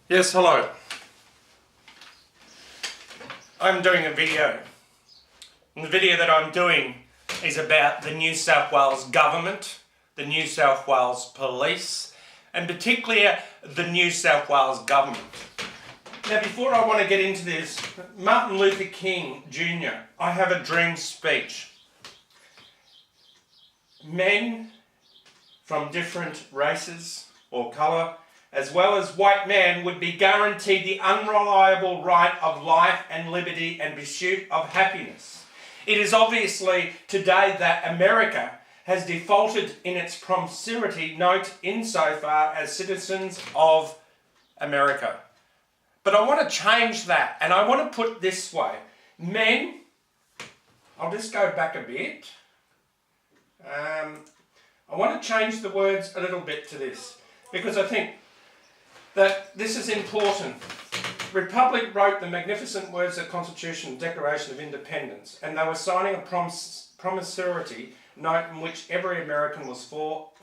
Yes, hello. I'm doing a video. And the video that I'm doing is about the New South Wales Government, the New South Wales Police, and particularly the New South Wales Government. Now, before I want to get into this, Martin Luther King Jr., I have a dream speech. Men from different races or colour, as well as white men, would be guaranteed the unreliable right of life and liberty and pursuit of happiness. It is obviously today that America has defaulted in its promiscuity note insofar as citizens of America. But I want to change that, and I want to put it this way. Men, I'll just go back a bit. I want to change the words a little bit to this, because I think that this is important. Republic wrote the magnificent words of the Constitution, Declaration of Independence, and they were signing a promiscuity note in which every American was full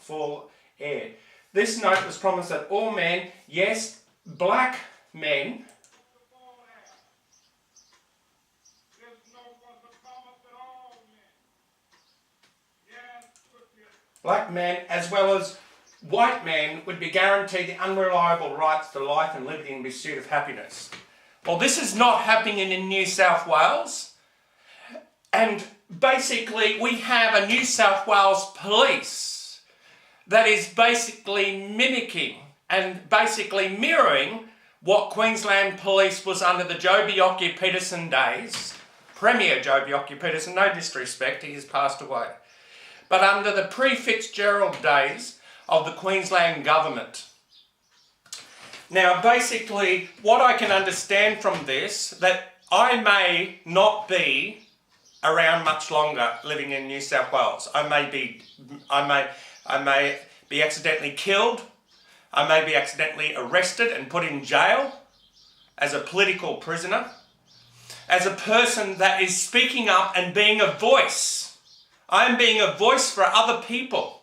heir. This note was promised that all men, yes, black men, as well as white men, would be guaranteed the unreliable rights to life and liberty in pursuit of happiness. Well, this is not happening in New South Wales. And basically, we have a New South Wales police that is basically mimicking and basically mirroring what Queensland Police was under the Joh Bjelke-Petersen days. Premier Joh Bjelke-Petersen, no disrespect, he has passed away. But under the pre-Fitzgerald days of the Queensland Government. Now, basically, what I can understand from this, that I may not be around much longer living in New South Wales. I may be accidentally killed. I may be accidentally arrested and put in jail as a political prisoner, as a person that is speaking up and being a voice. I am being a voice for other people.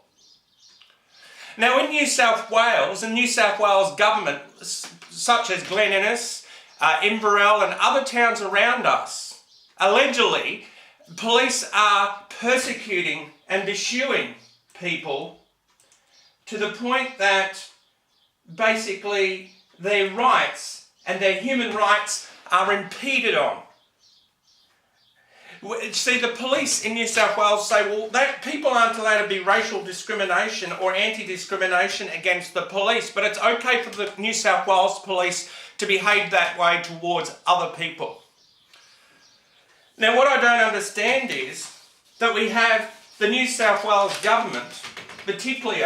Now, in New South Wales, and New South Wales Government, such as Glen Innes, Inverell and other towns around us, allegedly, police are persecuting and pursuing people to the point that basically their rights and their human rights are impeded on. See, the police in New South Wales say, well, that people aren't allowed to be racial discrimination or anti-discrimination against the police, but it's okay for the New South Wales police to behave that way towards other people. Now, what I don't understand is that we have the New South Wales Government, particularly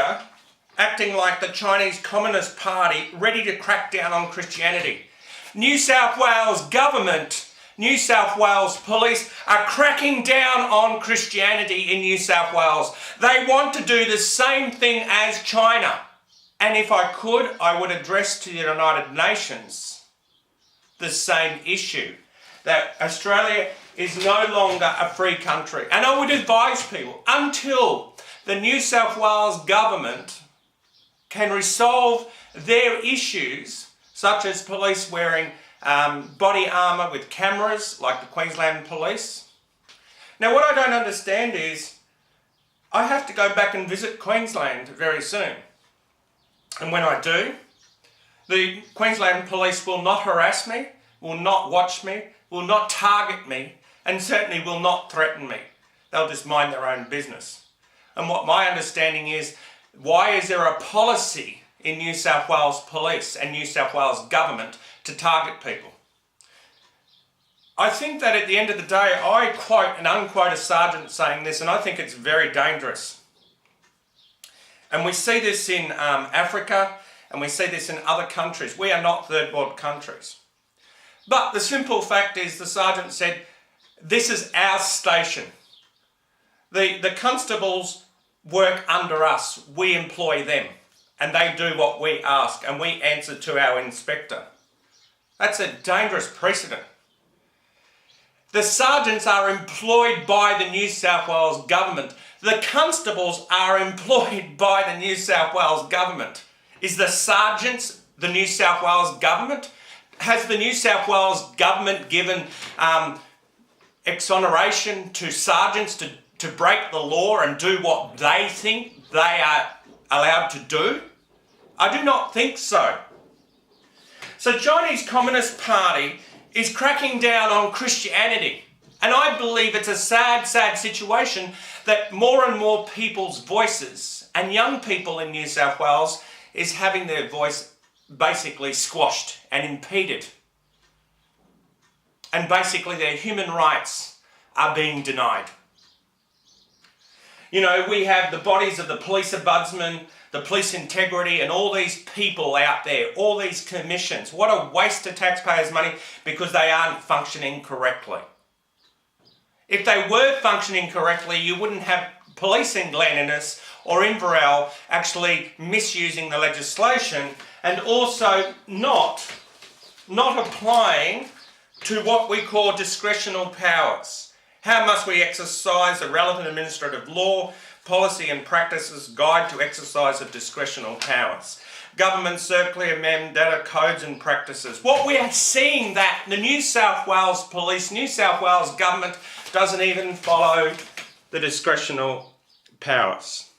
acting like the Chinese Communist Party, ready to crack down on Christianity. New South Wales Government, New South Wales Police are cracking down on Christianity in New South Wales. They want to do the same thing as China. And if I could, I would address to the United Nations the same issue, that Australia is no longer a free country. And I would advise people, until the New South Wales Government can resolve their issues, such as police wearing body armour with cameras, like the Queensland Police. Now, what I don't understand is, I have to go back and visit Queensland very soon. And when I do, the Queensland Police will not harass me, will not watch me, will not target me, and certainly will not threaten me. They'll just mind their own business. And what my understanding is, why is there a policy in New South Wales Police and New South Wales Government to target people? I think that at the end of the day, I quote and unquote a sergeant saying this, and I think it's very dangerous. And we see this in Africa, and we see this in other countries. We are not third world countries. But the simple fact is, the sergeant said, this is our station. The constables work under us. We employ them. And they do what we ask, and we answer to our inspector. That's a dangerous precedent. The sergeants are employed by the New South Wales Government. The constables are employed by the New South Wales Government. Is the sergeants the New South Wales Government? Has the New South Wales Government given exoneration to sergeants to break the law and do what they think they are allowed to do? I do not think so. So Chinese Communist Party is cracking down on Christianity. And I believe it's a sad, sad situation that more and more people's voices, and young people in New South Wales, is having their voice basically squashed and impeded. And basically their human rights are being denied. You know, we have the bodies of the police ombudsman, the police integrity, and all these people out there, all these commissions. What a waste of taxpayers' money because they aren't functioning correctly. If they were functioning correctly, you wouldn't have police in Glen Innes or Inverell actually misusing the legislation and also not applying to what we call discretional powers. How must we exercise the relevant administrative law, policy and practices guide to exercise of discretional powers? Government circular Mandela codes and practices. What we are seeing that the New South Wales Police, New South Wales Government doesn't even follow the discretional powers.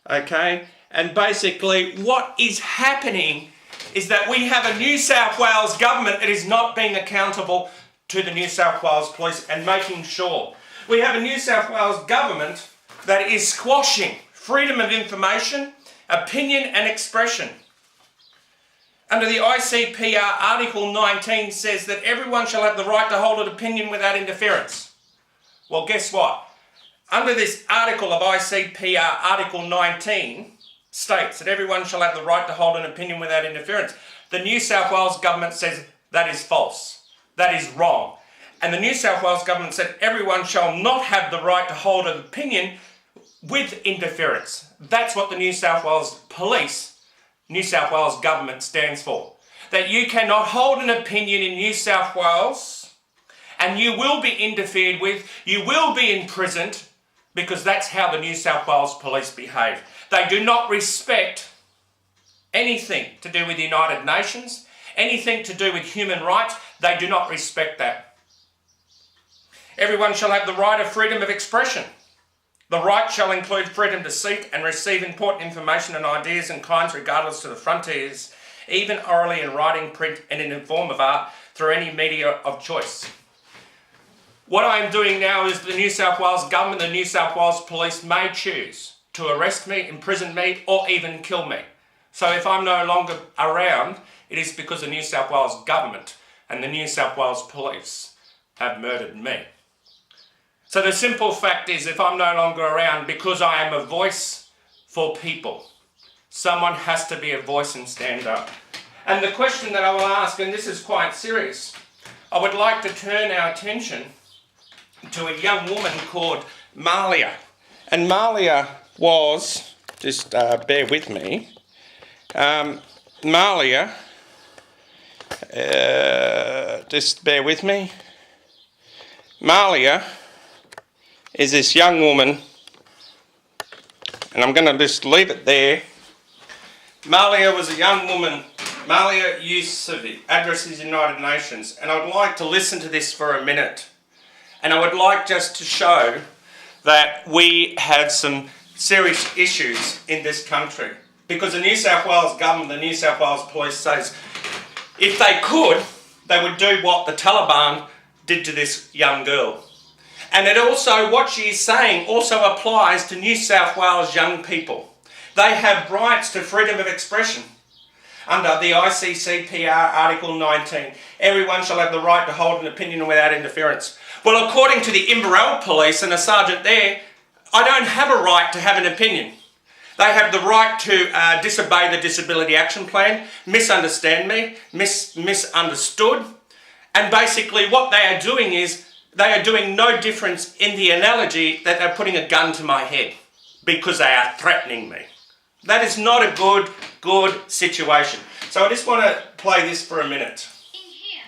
Okay? And basically what is happening is that we have a New South Wales Government that is not being accountable to the New South Wales Police and making sure. We have a New South Wales Government that is squashing freedom of information, opinion and expression. Under the ICPR, Article 19 says that everyone shall have the right to hold an opinion without interference. Well, guess what? Under this article of ICPR, Article 19 states that everyone shall have the right to hold an opinion without interference. The New South Wales Government says that is false. That is wrong. And the New South Wales Government said everyone shall not have the right to hold an opinion with interference. That's what the New South Wales Police, New South Wales Government stands for. That you cannot hold an opinion in New South Wales and you will be interfered with, you will be imprisoned, because that's how the New South Wales Police behave. They do not respect anything to do with the United Nations, anything to do with human rights. They do not respect that. Everyone shall have the right of freedom of expression. The right shall include freedom to seek and receive important information and ideas and kinds regardless to the frontiers, even orally in writing, print and in the form of art through any media of choice. What I am doing now is the New South Wales Government, the New South Wales Police may choose to arrest me, imprison me or even kill me. So if I'm no longer around, it is because the New South Wales Government and the New South Wales Police have murdered me. So the simple fact is, if I'm no longer around, because I am a voice for people, someone has to be a voice and stand up. And the question that I will ask, and this is quite serious, I would like to turn our attention to a young woman called Malala. And Malala was, just bear with me, Malala, just bear with me, Malala is this young woman, and I'm going to just leave it there. Malala was a young woman, Malala Yousafzai, addresses the United Nations, and I would like to listen to this for a minute. And I would like just to show that we have some serious issues in this country. Because the New South Wales Government, the New South Wales Police says, if they could, they would do what the Taliban did to this young girl. And it also, what she is saying also applies to New South Wales young people. They have rights to freedom of expression. Under the ICCPR Article 19, everyone shall have the right to hold an opinion without interference. Well, according to the Inverell Police and a sergeant there, I don't have a right to have an opinion. They have the right to disobey the Disability Action Plan, misunderstand me, misunderstood. And basically what they are doing is, they are doing no difference in the analogy that they're putting a gun to my head because they are threatening me. That is not a good situation. So I just want to play this for a minute. Being here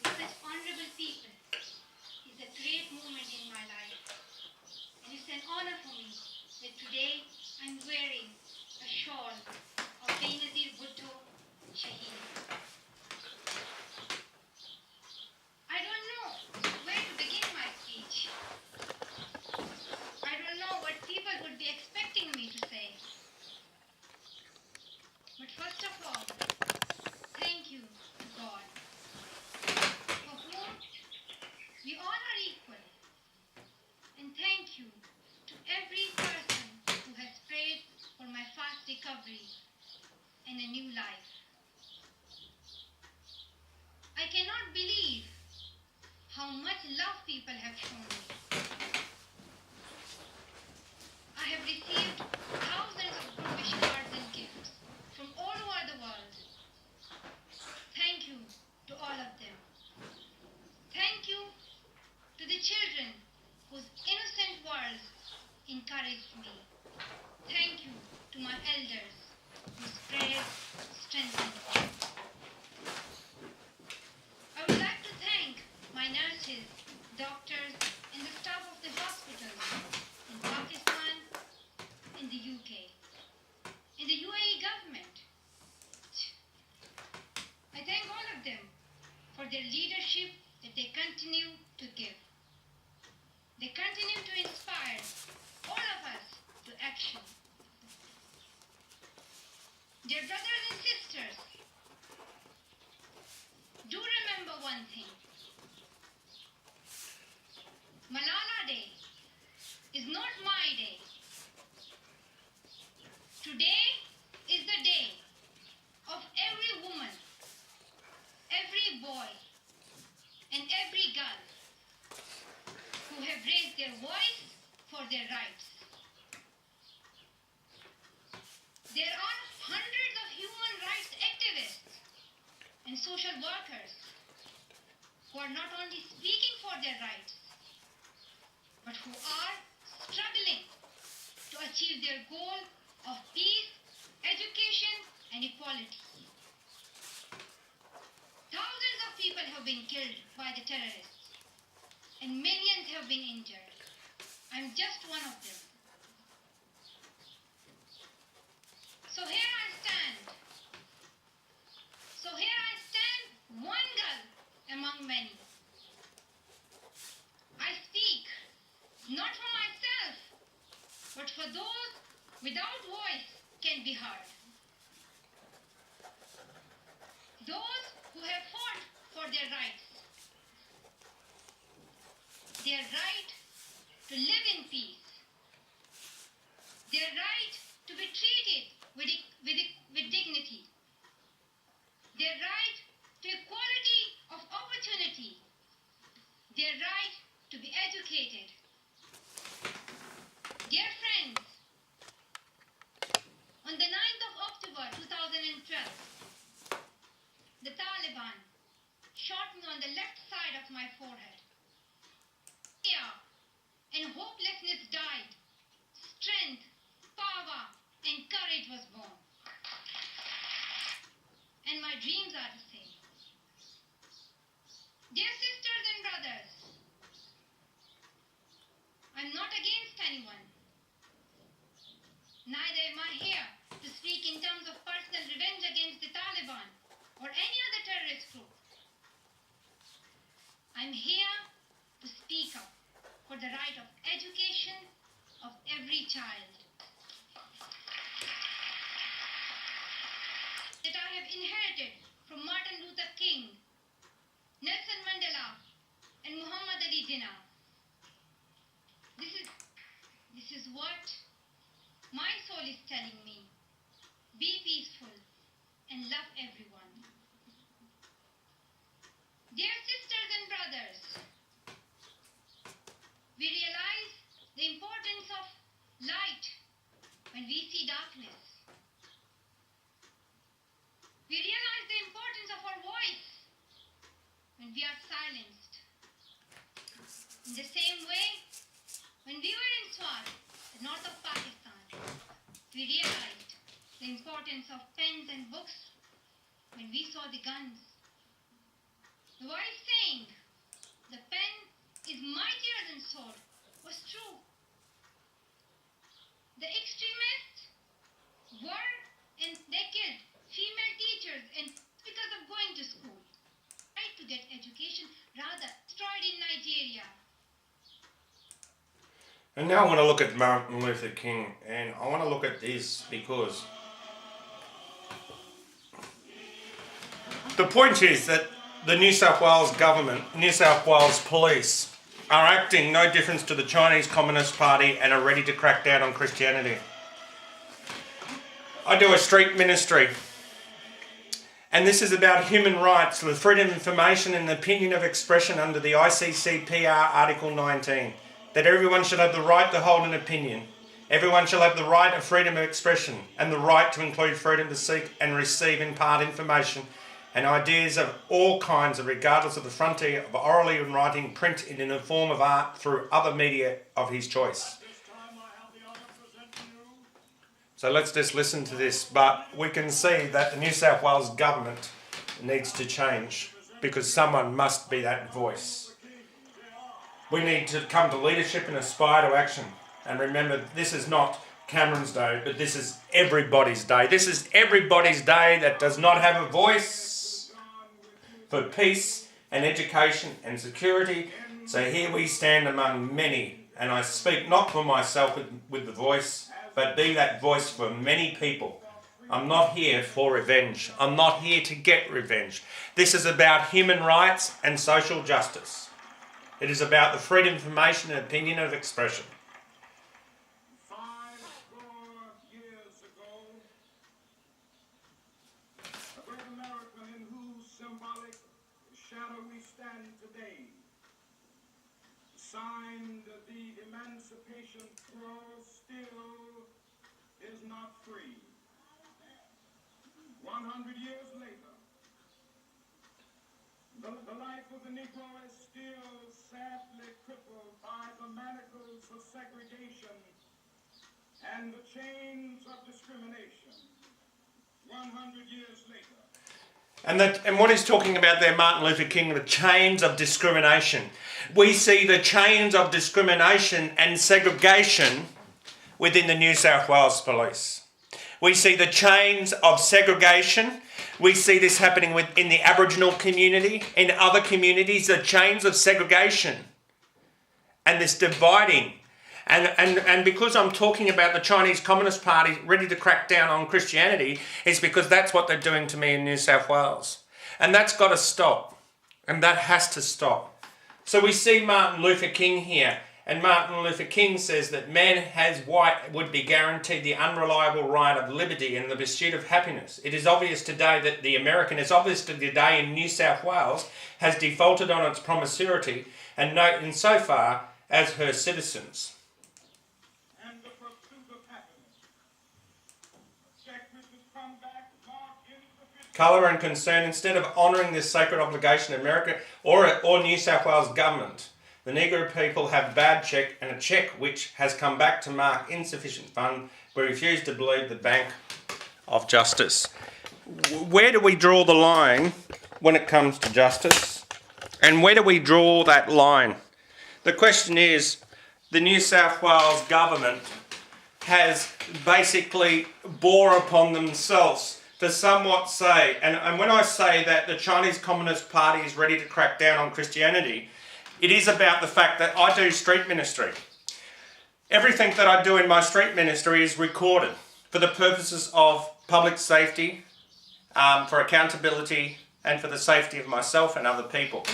with such honourable people is a great moment in my life. And it's an honour for me that today I'm wearing a shawl of Benazir Bhutto discovery and a new life. I cannot believe how much love people have shown me. I have received thousands of good wish cards and gifts from all over the world. Thank you to all of them. Thank you to the children whose innocent words encouraged me. Thank you to my elders whose prayers strengthened me. I would like to thank my nurses, doctors, and the staff of the hospitals in Pakistan, in the UK, in the UAE government. I thank all of them for their leadership that they continue to give. They continue to inspire all of us to action. Dear brothers and sisters, do remember one thing. Malala Day is not my day. Today is the day of every woman, every boy, and every girl who have raised their voice for their rights. There are hundreds of human rights activists and social workers who are not only speaking for their rights, but who are struggling to achieve their goal of peace, education, and equality. Thousands of people have been killed by the terrorists, and millions have been injured. I'm just one of them. So here I stand. One girl among many. I speak not for myself, but for those without voice can be heard. Those who have fought for their rights. Their right to live in peace. Their right to be treated with dignity. Their right to equality of opportunity. Their right to be educated. Dear friends, on the 9th of October 2012, the Taliban shot me on the left side of my forehead. Fear and hopelessness died. Strength, power, and courage was born. And my dreams are the same. Dear sisters and brothers, I'm not against anyone. Neither am I here to speak in terms of personal revenge against the Taliban or any other terrorist group. I'm here to speak up for the right of education of every child. That I have inherited from Martin Luther King, Nelson Mandela, and Muhammad Ali Jinnah. This is what my soul is telling me. Be peaceful and love everyone. Dear sisters and brothers, we realize the importance of light when we see darkness. We realize the importance of our voice when we are silenced. In the same way, when we were in Swat, the north of Pakistan, we realized the importance of pens and books when we saw the guns. The wise saying, the pen is mightier than sword, was true. The extremists were and they killed female teachers and because of going to school. Right to get education, rather destroyed in Nigeria. And now I want to look at Martin Luther King, and I want to look at this because the point is that the New South Wales Government, New South Wales Police, are acting no difference to the Chinese Communist Party and are ready to crack down on Christianity. I do a street ministry. And this is about human rights, the freedom of information and opinion of expression under the ICCPR Article 19. That everyone should have the right to hold an opinion. Everyone shall have the right of freedom of expression and the right to include freedom to seek and receive and impart information and ideas of all kinds, regardless of the frontier of orally and writing, print in a form of art through other media of his choice. So let's just listen to this, but we can see that the New South Wales Government needs to change because someone must be that voice. We need to come to leadership and aspire to action. And remember, this is not Cameron's day, but this is everybody's day. This is everybody's day that does not have a voice for peace and education and security. So here we stand among many, and I speak not for myself with the voice, but be that voice for many people. I'm not here for revenge. I'm not here to get revenge. This is about human rights and social justice. It is about the freedom of information and opinion of expression. 5 years ago, a great American in whose symbolic shadow we stand today signed the Emancipation Clause, still is not free. 100 years later, the life of the Negro is still sadly crippled by the manacles of segregation and the chains of discrimination. 100 years later. And what he's talking about there, Martin Luther King, the chains of discrimination. We see the chains of discrimination and segregation within the New South Wales Police. We see the chains of segregation. We see this happening within the Aboriginal community, in other communities, the chains of segregation and this dividing. And because I'm talking about the Chinese Communist Party ready to crack down on Christianity, it's because that's what they're doing to me in New South Wales. And that's got to stop. And that has to stop. So we see Martin Luther King here. And Martin Luther King says that man as white would be guaranteed the unreliable right of liberty and the pursuit of happiness. It is obvious today that the American is obvious today in New South Wales has defaulted on its promiscuity and note insofar as her citizens. And the pursuit of happiness. Check which has come back, marked insufficient. Colour and concern, instead of honouring this sacred obligation, America or New South Wales government, the Negro people have bad check and a check which has come back to mark insufficient fund. We refuse to believe the Bank of Justice. Where do we draw the line when it comes to justice? And where do we draw that line? The question is, the New South Wales government has basically bore upon themselves to somewhat say, and when I say that the Chinese Communist Party is ready to crack down on Christianity, it is about the fact that I do street ministry. Everything that I do in my street ministry is recorded for the purposes of public safety, for accountability, and for the safety of myself and other people.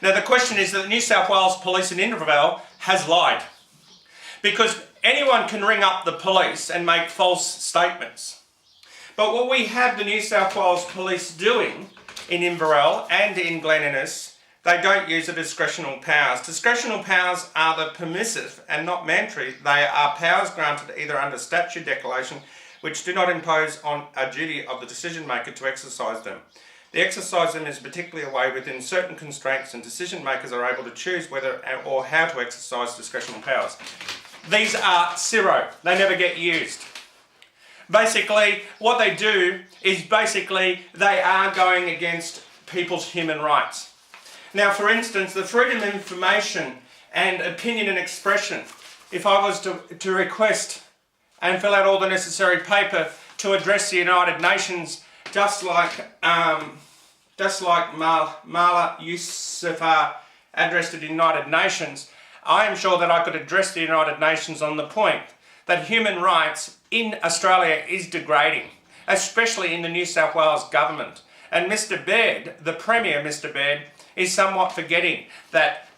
Now the question is that the New South Wales Police in Invervale has lied. Because anyone can ring up the police and make false statements. But what we have the New South Wales Police doing in Inverell and in Glen Innes, they don't use the discretional powers. Discretional powers are the permissive and not mandatory. They are powers granted either under statute declaration which do not impose on a duty of the decision maker to exercise them. The exercise them is particularly a way within certain constraints, and decision makers are able to choose whether or how to exercise discretional powers. These are zero. They never get used. Basically, what they do is they are going against people's human rights. Now, for instance, the freedom of information and opinion and expression, if I was to request and fill out all the necessary paper to address the United Nations, just like Malala Yousafzai addressed the United Nations, I am sure that I could address the United Nations on the point that human rights in Australia is degrading, especially in the New South Wales government. And Mr. Baird, the Premier, Mr. Baird, is somewhat forgetting that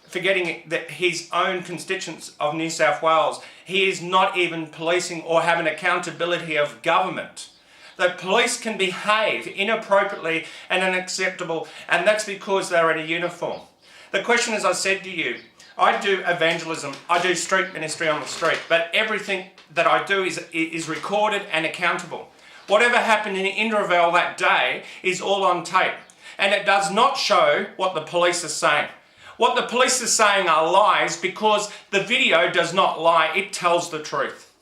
his own constituents of New South Wales, he is not even policing or having accountability of government. that police can behave inappropriately and unacceptable, and that's because they're in a uniform. The question, as I said to you, I do evangelism, I do street ministry on the street, but everything that I do is recorded and accountable. Whatever happened in Inverville that day is all on tape, and it does not show what the police are saying. What the police are saying are lies because the video does not lie, it tells the truth.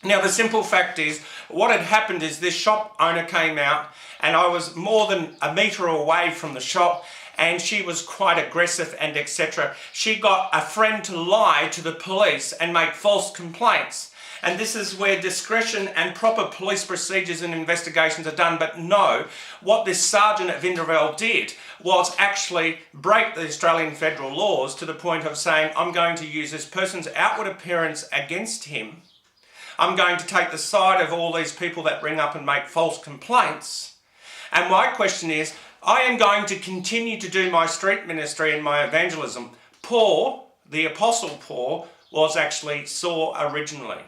Now the simple fact is, what had happened is this shop owner came out and I was more than a metre away from the shop and she was quite aggressive and etc. She got a friend to lie to the police and make false complaints. And this is where discretion and proper police procedures and investigations are done. But no, what this sergeant at Inverville did was actually break the Australian federal laws to the point of saying, I'm going to use this person's outward appearance against him. I'm going to take the side of all these people that ring up and make false complaints. And my question is, I am going to continue to do my street ministry and my evangelism. Paul, the Apostle Paul, was actually Saul originally.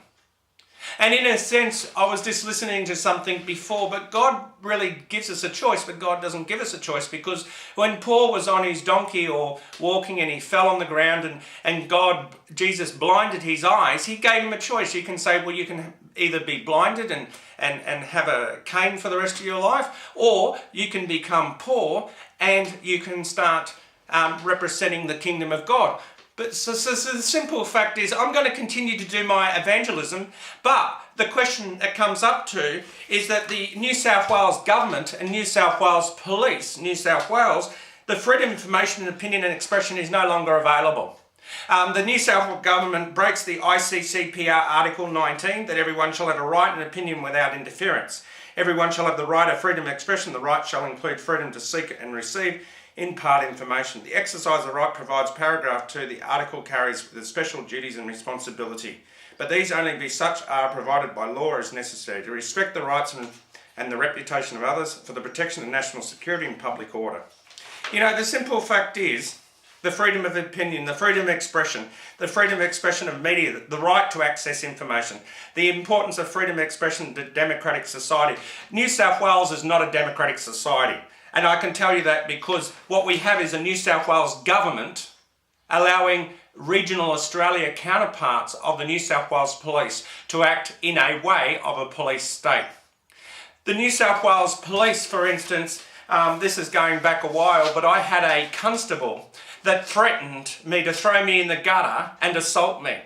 And in a sense, I was just listening to something before, but God really gives us a choice, but God doesn't give us a choice, because when Paul was on his donkey or walking and he fell on the ground and Jesus blinded his eyes, he gave him a choice. You can say, well, you can either be blinded and have a cane for the rest of your life, or you can become poor and you can start representing the kingdom of God. But so the simple fact is, I'm going to continue to do my evangelism, but the question that comes up to is that the New South Wales Government and New South Wales Police, New South Wales, the freedom of information and opinion and expression is no longer available. The New South Wales Government breaks the ICCPR Article 19, that everyone shall have a right and opinion without interference. Everyone shall have the right of freedom of expression. The right shall include freedom to seek and receive in part information. The exercise of the right provides paragraph 2, the article carries the special duties and responsibility, but these only be such are provided by law as necessary to respect the rights and the reputation of others for the protection of national security and public order. You know, the simple fact is, the freedom of opinion, the freedom of expression, the freedom of expression of media, the right to access information, the importance of freedom of expression to democratic society. New South Wales is not a democratic society. And I can tell you that because what we have is a New South Wales government allowing regional Australia counterparts of the New South Wales Police to act in a way of a police state. The New South Wales Police, for instance, this is going back a while, but I had a constable that threatened me to throw me in the gutter and assault me.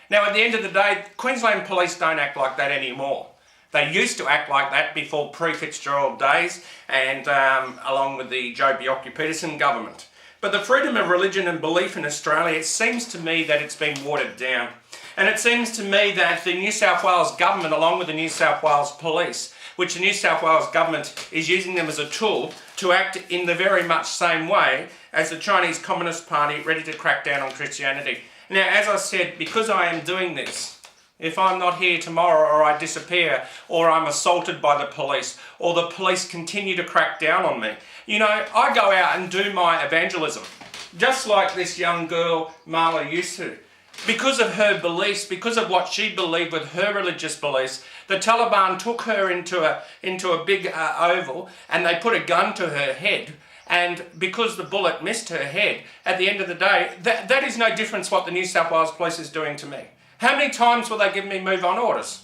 Now, at the end of the day, Queensland Police don't act like that anymore. They used to act like that before pre-Fitzgerald days and along with the Joh Bjelke-Petersen government. But the freedom of religion and belief in Australia, it seems to me that it's been watered down. And it seems to me that the New South Wales Government, along with the New South Wales Police, which the New South Wales Government is using them as a tool to act in the very much same way as the Chinese Communist Party ready to crack down on Christianity. Now, as I said, because I am doing this, if I'm not here tomorrow or I disappear or I'm assaulted by the police or the police continue to crack down on me, you know, I go out and do my evangelism. Just like this young girl, Malala Yousafzai. Because of her beliefs, because of what she believed with her religious beliefs, the Taliban took her into a big oval and they put a gun to her head. And because the bullet missed her head, at the end of the day, that is no difference what the New South Wales Police is doing to me. How many times will they give me move-on orders?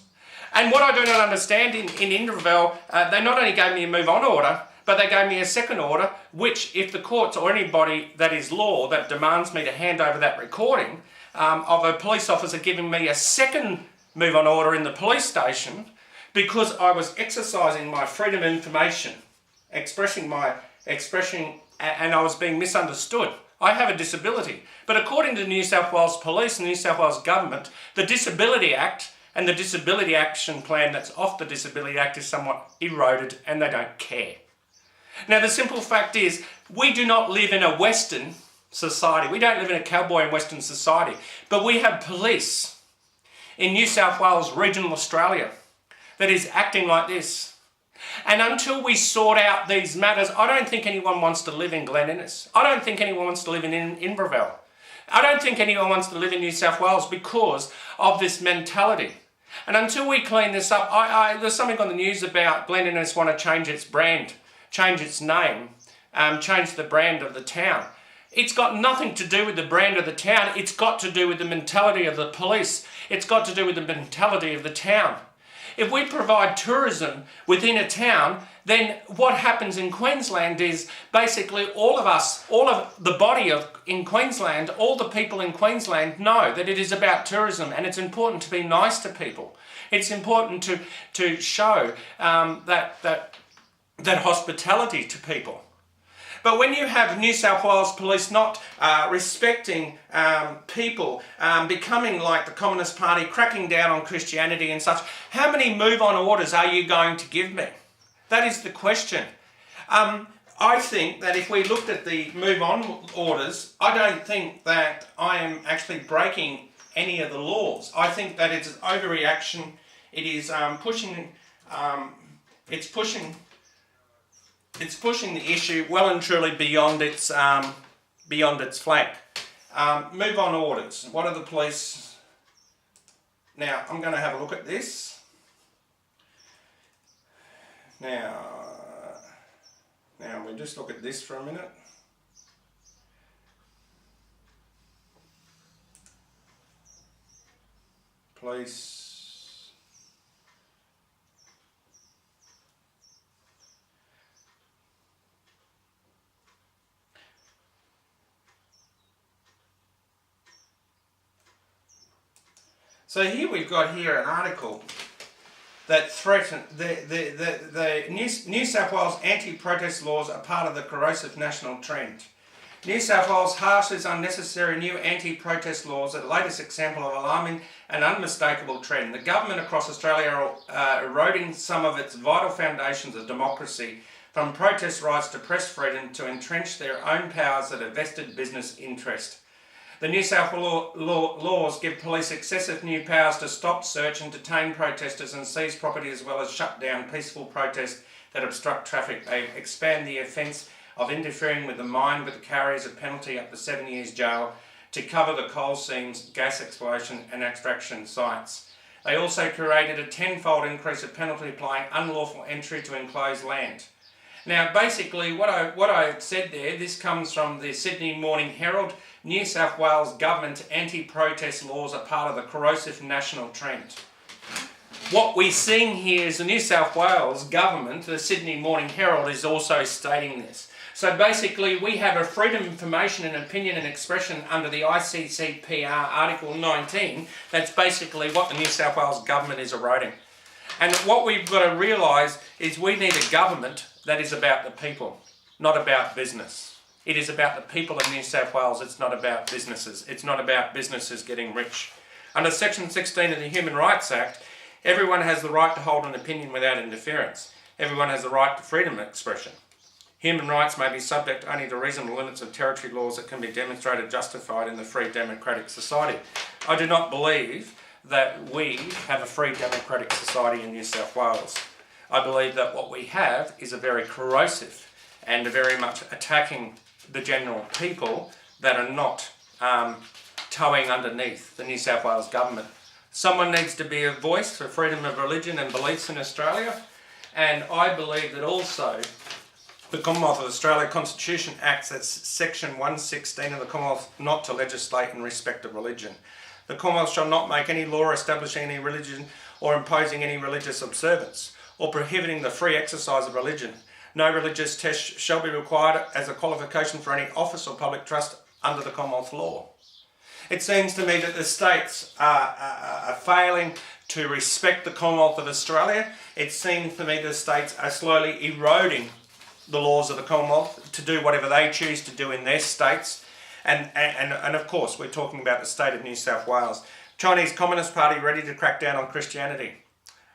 And what I do not understand in Inverville, they not only gave me a move-on order, but they gave me a second order, which if the courts or anybody that is law that demands me to hand over that recording of a police officer giving me a second move-on order in the police station because I was exercising my freedom of information, expressing and I was being misunderstood. I have a disability. But according to the New South Wales Police and the New South Wales Government, the Disability Act and the Disability Action Plan that's off the Disability Act is somewhat eroded and they don't care. Now, the simple fact is, we do not live in a Western society. We don't live in a cowboy and Western society. But we have police in New South Wales, regional Australia, that is acting like this. And until we sort out these matters, I don't think anyone wants to live in Glen Innes. I don't think anyone wants to live in Inverville. I don't think anyone wants to live in New South Wales because of this mentality. And until we clean this up, there's something on the news about Glen Innes want to change its brand, change its name, change the brand of the town. It's got nothing to do with the brand of the town. It's got to do with the mentality of the police. It's got to do with the mentality of the town. If we provide tourism within a town, then what happens in Queensland is basically all of the body in Queensland, all the people in Queensland know that it is about tourism, and it's important to be nice to people. It's important to show that hospitality to people. But when you have New South Wales Police not respecting people, becoming like the Communist Party, cracking down on Christianity and such, how many move-on orders are you going to give me? That is the question. I think that if we looked at the move-on orders, I don't think that I am actually breaking any of the laws. I think that it's an overreaction. It is It's pushing the issue well and truly beyond its flank. Move-on orders. What are the police? Now, I'm going to have a look at this. Now we'll just look at this for a minute. Police. So here we've got an article that threaten the New South Wales anti-protest laws are part of the corrosive national trend. New South Wales harshes unnecessary new anti-protest laws, the latest example of alarming and unmistakable trend. The government across Australia are eroding some of its vital foundations of democracy, from protest rights to press freedom, to entrench their own powers at a vested business interest. The New South Wales laws give police excessive new powers to stop, search and detain protesters and seize property, as well as shut down peaceful protests that obstruct traffic. They expand the offence of interfering with the mine, with the carries a penalty up to 7 years jail, to cover the coal seams, gas exploration and extraction sites. They also created a 10-fold increase of penalty applying unlawful entry to enclosed land. Now, basically, what I said there, this comes from the Sydney Morning Herald. New South Wales Government anti-protest laws are part of the corrosive national trend. What we're seeing here is the New South Wales Government, the Sydney Morning Herald, is also stating this. So basically, we have a freedom of information and opinion and expression under the ICCPR Article 19. That's basically what the New South Wales Government is eroding. And what we've got to realise is we need a government that is about the people, not about business. It is about the people of New South Wales. It's not about businesses. It's not about businesses getting rich. Under Section 16 of the Human Rights Act, everyone has the right to hold an opinion without interference. Everyone has the right to freedom of expression. Human rights may be subject only to reasonable limits of territory laws that can be demonstrated justified in the free democratic society. I do not believe that we have a free democratic society in New South Wales. I believe that what we have is a very corrosive and very much attacking the general people that are not towing underneath the New South Wales Government. Someone needs to be a voice for freedom of religion and beliefs in Australia, and I believe that also the Commonwealth of Australia Constitution Acts, that's Section 116 of the Commonwealth, not to legislate in respect of religion. The Commonwealth shall not make any law establishing any religion or imposing any religious observance or prohibiting the free exercise of religion. No religious test shall be required as a qualification for any office or public trust under the Commonwealth law. It seems to me that the states are failing to respect the Commonwealth of Australia. It seems to me the states are slowly eroding the laws of the Commonwealth to do whatever they choose to do in their states. And of course, we're talking about the state of New South Wales. Chinese Communist Party ready to crack down on Christianity.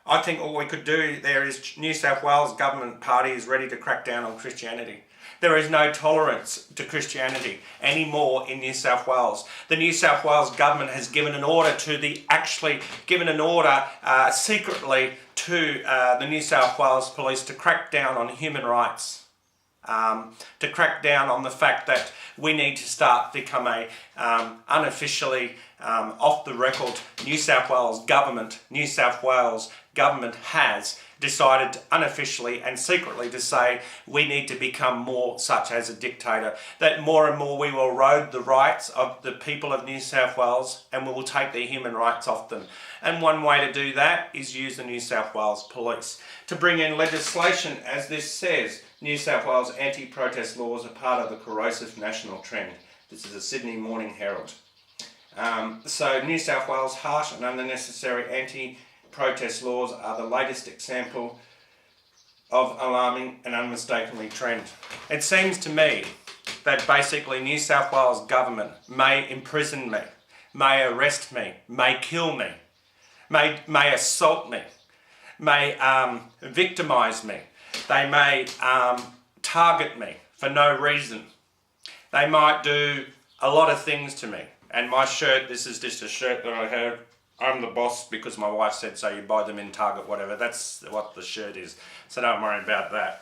I think all we could do there is New South Wales Government Party is ready to crack down on Christianity. There is no tolerance to Christianity anymore in New South Wales. The New South Wales Government has given an order secretly to the New South Wales Police to crack down on human rights. to crack down on the fact that we need to start become a unofficially off the record New South Wales government has decided unofficially and secretly to say we need to become more such as a dictator, that more and more we will erode the rights of the people of New South Wales and we will take their human rights off them. And one way to do that is use the New South Wales Police to bring in legislation, as this says, New South Wales anti-protest laws are part of the corrosive national trend. This is the Sydney Morning Herald. So New South Wales harsh and unnecessary anti-protest laws are the latest example of alarming and unmistakably trend. It seems to me that basically New South Wales government may imprison me, may arrest me, may kill me, may assault me, may victimise me. They may target me for no reason. They might do a lot of things to me. And my shirt, this is just a shirt that I have. I'm the boss because my wife said so. You buy them in Target, whatever. That's what the shirt is. So don't worry about that.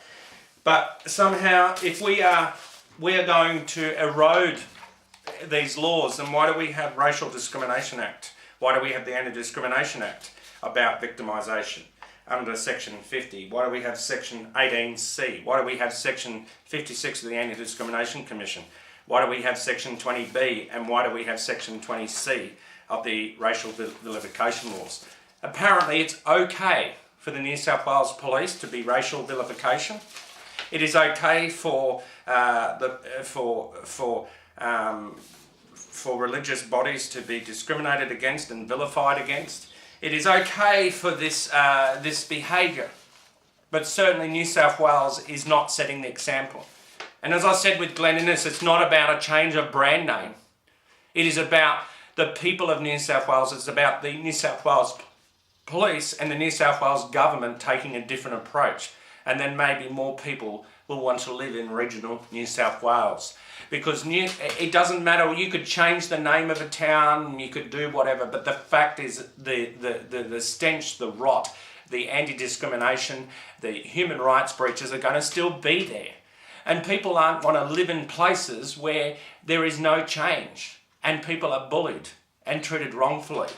But somehow, if we are going to erode these laws, then why do we have Racial Discrimination Act? Why do we have the Anti-Discrimination Act about victimisation under Section 50? Why do we have Section 18C? Why do we have Section 56 of the Anti-Discrimination Commission? Why do we have Section 20B and why do we have Section 20C of the racial vilification laws? Apparently it's okay for the New South Wales Police to be racial vilification. It is okay for religious bodies to be discriminated against and vilified against. It is okay for this behaviour, but certainly New South Wales is not setting the example. And as I said with Glenn Innes, it's not about a change of brand name. It is about the people of New South Wales. It's about the New South Wales Police and the New South Wales Government taking a different approach. And then maybe more people will want to live in regional New South Wales. Because it doesn't matter, you could change the name of a town, you could do whatever, but the fact is the stench, the rot, the anti-discrimination, the human rights breaches are going to still be there. And people aren't want to live in places where there is no change and people are bullied and treated wrongfully.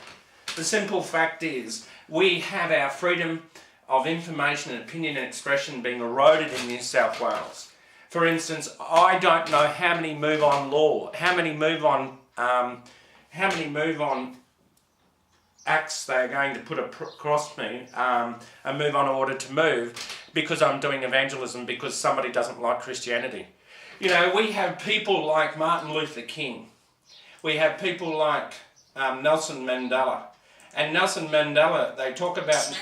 The simple fact is we have our freedom of information and opinion and expression being eroded in New South Wales. For instance, I don't know how many move on acts they are going to put across me, a move on order to move, because I'm doing evangelism, because somebody doesn't like Christianity. You know, we have people like Martin Luther King. We have people like Nelson Mandela. And Nelson Mandela, they talk about...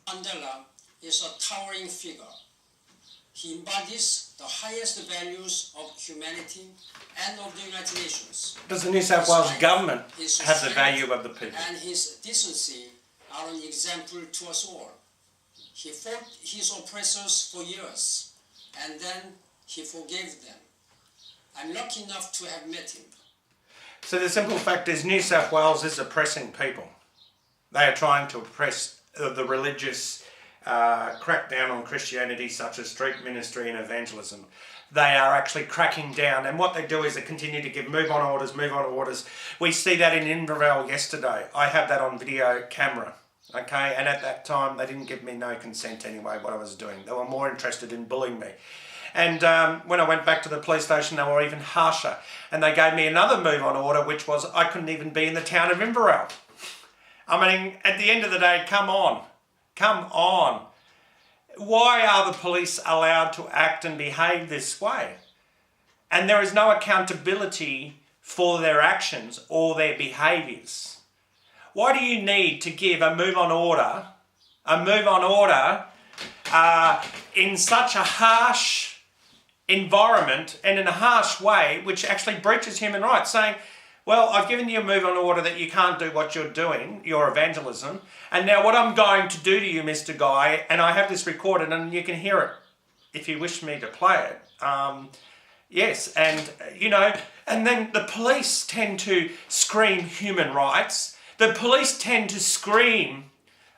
Mandela is a towering figure. He embodies the highest values of humanity and of the United Nations. Does the New South Wales government have the value of the people? And his decency are an example to us all. He fought his oppressors for years, and then he forgave them. I'm lucky enough to have met him. So the simple fact is New South Wales is oppressing people. They are trying to oppress the religious, crack down on Christianity, such as street ministry and evangelism. They are actually cracking down, and what they do is they continue to give move on orders. We see that in Inverell yesterday. I have that on video camera, okay? And at that time, they didn't give me no consent anyway, what I was doing. They were more interested in bullying me. And when I went back to the police station, they were even harsher. And they gave me another move on order, which was I couldn't even be in the town of Inverell. I mean, at the end of the day, come on. Why are the police allowed to act and behave this way? And there is no accountability for their actions or their behaviours. Why do you need to give a move on order in such a harsh environment and in a harsh way, which actually breaches human rights, saying, well, I've given you a move on order that you can't do what you're doing, your evangelism, and now what I'm going to do to you, Mr. Guy, and I have this recorded and you can hear it if you wish me to play it. Yes, and, you know, and then the police tend to scream human rights. The police tend to scream,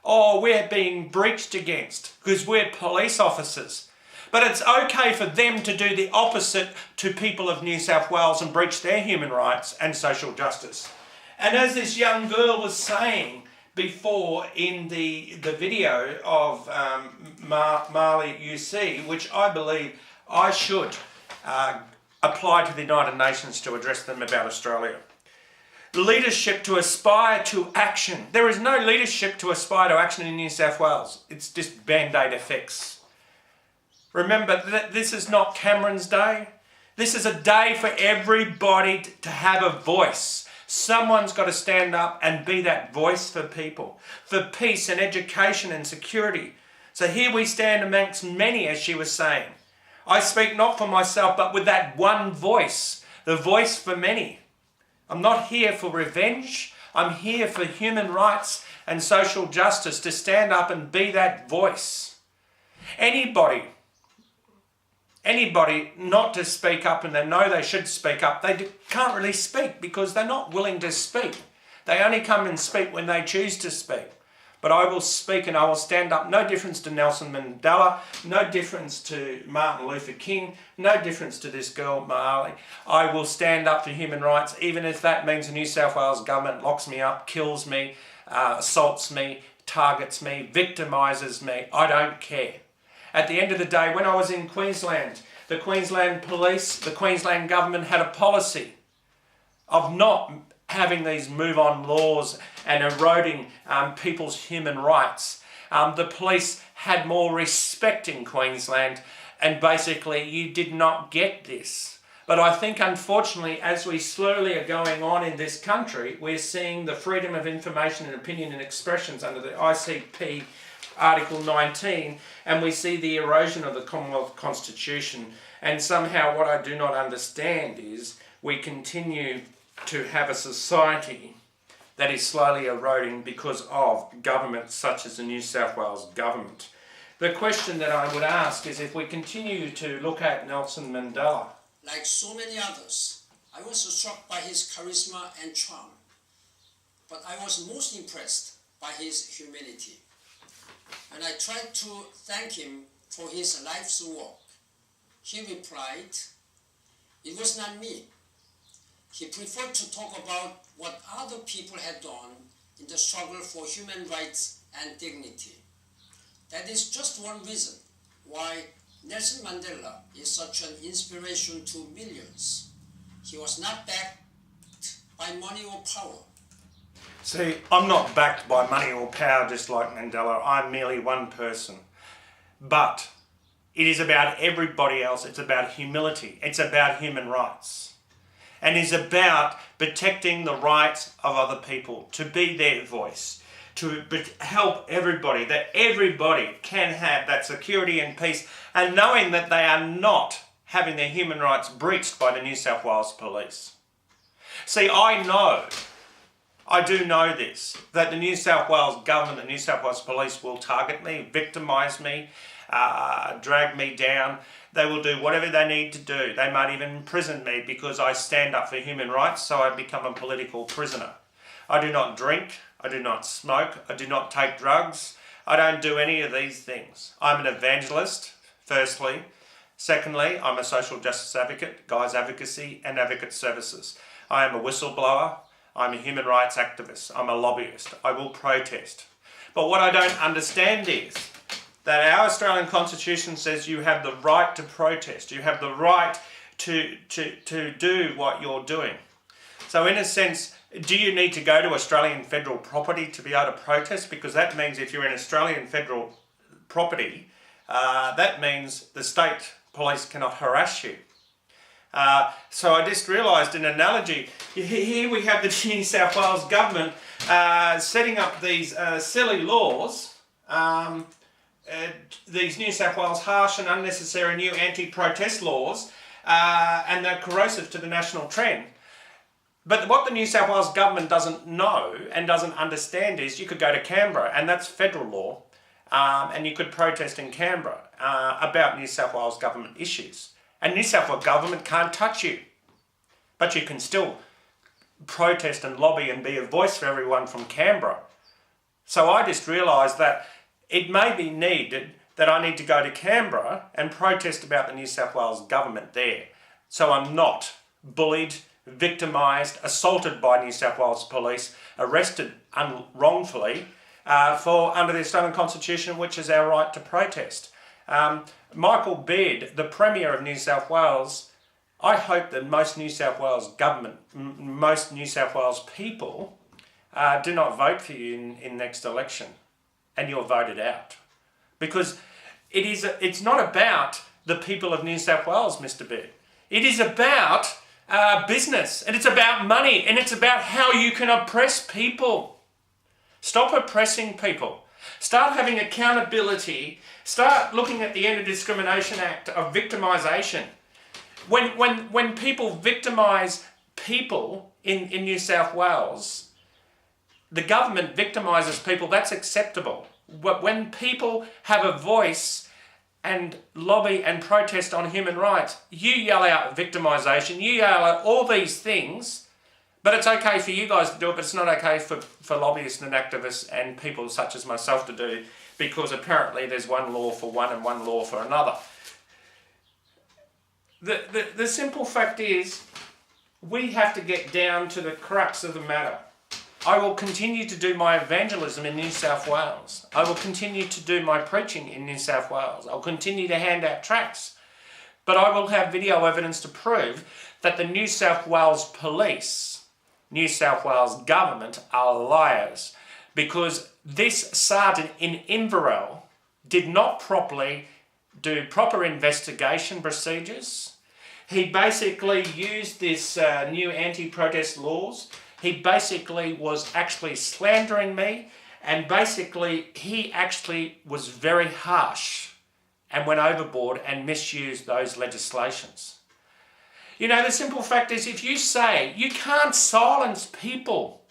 oh, we're being breached against because we're police officers. But it's okay for them to do the opposite to people of New South Wales and breach their human rights and social justice. And as this young girl was saying before in the video of Malala Yousafzai, which I believe I should apply to the United Nations to address them about Australia. Leadership to aspire to action. There is no leadership to aspire to action in New South Wales. It's just band-aid effects. Remember that this is not Cameron's day. This is a day for everybody to have a voice. Someone's got to stand up and be that voice for people, for peace and education and security. So here we stand amongst many, as she was saying. I speak not for myself, but with that one voice, the voice for many. I'm not here for revenge. I'm here for human rights and social justice, to stand up and be that voice. Anybody not to speak up, and they know they should speak up, they can't really speak because they're not willing to speak. They only come and speak when they choose to speak. But I will speak and I will stand up. No difference to Nelson Mandela, no difference to Martin Luther King, no difference to this girl, Malala. I will stand up for human rights, even if that means the New South Wales government locks me up, kills me, assaults me, targets me, victimises me. I don't care. At the end of the day, when I was in Queensland, the Queensland Police, the Queensland Government had a policy of not having these move-on laws and eroding people's human rights. The police had more respect in Queensland, and basically you did not get this. But I think, unfortunately, as we slowly are going on in this country, we're seeing the freedom of information and opinion and expressions under the ICP Article 19, and we see the erosion of the Commonwealth Constitution. And somehow what I do not understand is we continue to have a society that is slowly eroding because of governments such as the New South Wales Government. The question that I would ask is, if we continue to look at Nelson Mandela, like so many others, I was struck by his charisma and charm, but I was most impressed by his humility. And I tried to thank him for his life's work. He replied, "It was not me." He preferred to talk about what other people had done in the struggle for human rights and dignity. That is just one reason why Nelson Mandela is such an inspiration to millions. He was not backed by money or power. see, I'm not backed by money or power just like Mandela. I'm merely one person. But it is about everybody else. It's about humility. It's about human rights. And is about protecting the rights of other people, to be their voice, to help everybody, that everybody can have that security and peace, and knowing that they are not having their human rights breached by the New South Wales Police. See, I do know this, that the New South Wales Government, the New South Wales Police will target me, victimise me, drag me down. They will do whatever they need to do. They might even imprison me because I stand up for human rights, so I become a political prisoner. I do not drink, I do not smoke, I do not take drugs. I don't do any of these things. I'm an evangelist, firstly. Secondly, I'm a social justice advocate, guys advocacy and advocate services. I am a whistleblower, I'm a human rights activist, I'm a lobbyist. I will protest. But what I don't understand is that our Australian Constitution says you have the right to protest. You have the right to do what you're doing. So in a sense, do you need to go to Australian federal property to be able to protest? Because that means if you're in Australian federal property, that means the state police cannot harass you. So I just realised an analogy. Here we have the New South Wales Government setting up these silly laws, these New South Wales harsh and unnecessary new anti-protest laws, and they're corrosive to the national trend. But what the New South Wales Government doesn't know and doesn't understand is you could go to Canberra, and that's federal law, and you could protest in Canberra about New South Wales Government issues. And New South Wales Government can't touch you. But you can still protest and lobby and be a voice for everyone from Canberra. So I just realised that it may be needed that I need to go to Canberra and protest about the New South Wales government there. So I'm not bullied, victimised, assaulted by New South Wales police, arrested wrongfully for under the Australian Constitution, which is our right to protest. Michael Baird, the Premier of New South Wales, I hope that most New South Wales government, most New South Wales people do not vote for you in next election and you're voted out. Because it's not about the people of New South Wales, Mr. Baird. It is about business, and it's about money, and it's about how you can oppress people. Stop oppressing people. Start having accountability. Start looking at the Anti-Discrimination Act of victimisation. When people victimise people in New South Wales, the government victimises people, that's acceptable. But when people have a voice and lobby and protest on human rights, you yell out victimisation, you yell out all these things, but it's okay for you guys to do it, but it's not okay for lobbyists and activists and people such as myself to do, because apparently there's one law for one and one law for another. The simple fact is, we have to get down to the crux of the matter. I will continue to do my evangelism in New South Wales. I will continue to do my preaching in New South Wales. I'll continue to hand out tracts. But I will have video evidence to prove that the New South Wales police, New South Wales government are liars, because this sergeant in Inverell did not properly do proper investigation procedures. He basically used this new anti-protest laws. He basically was actually slandering me, and basically he actually was very harsh and went overboard and misused those legislations. You know, the simple fact is, if you say you can't silence people,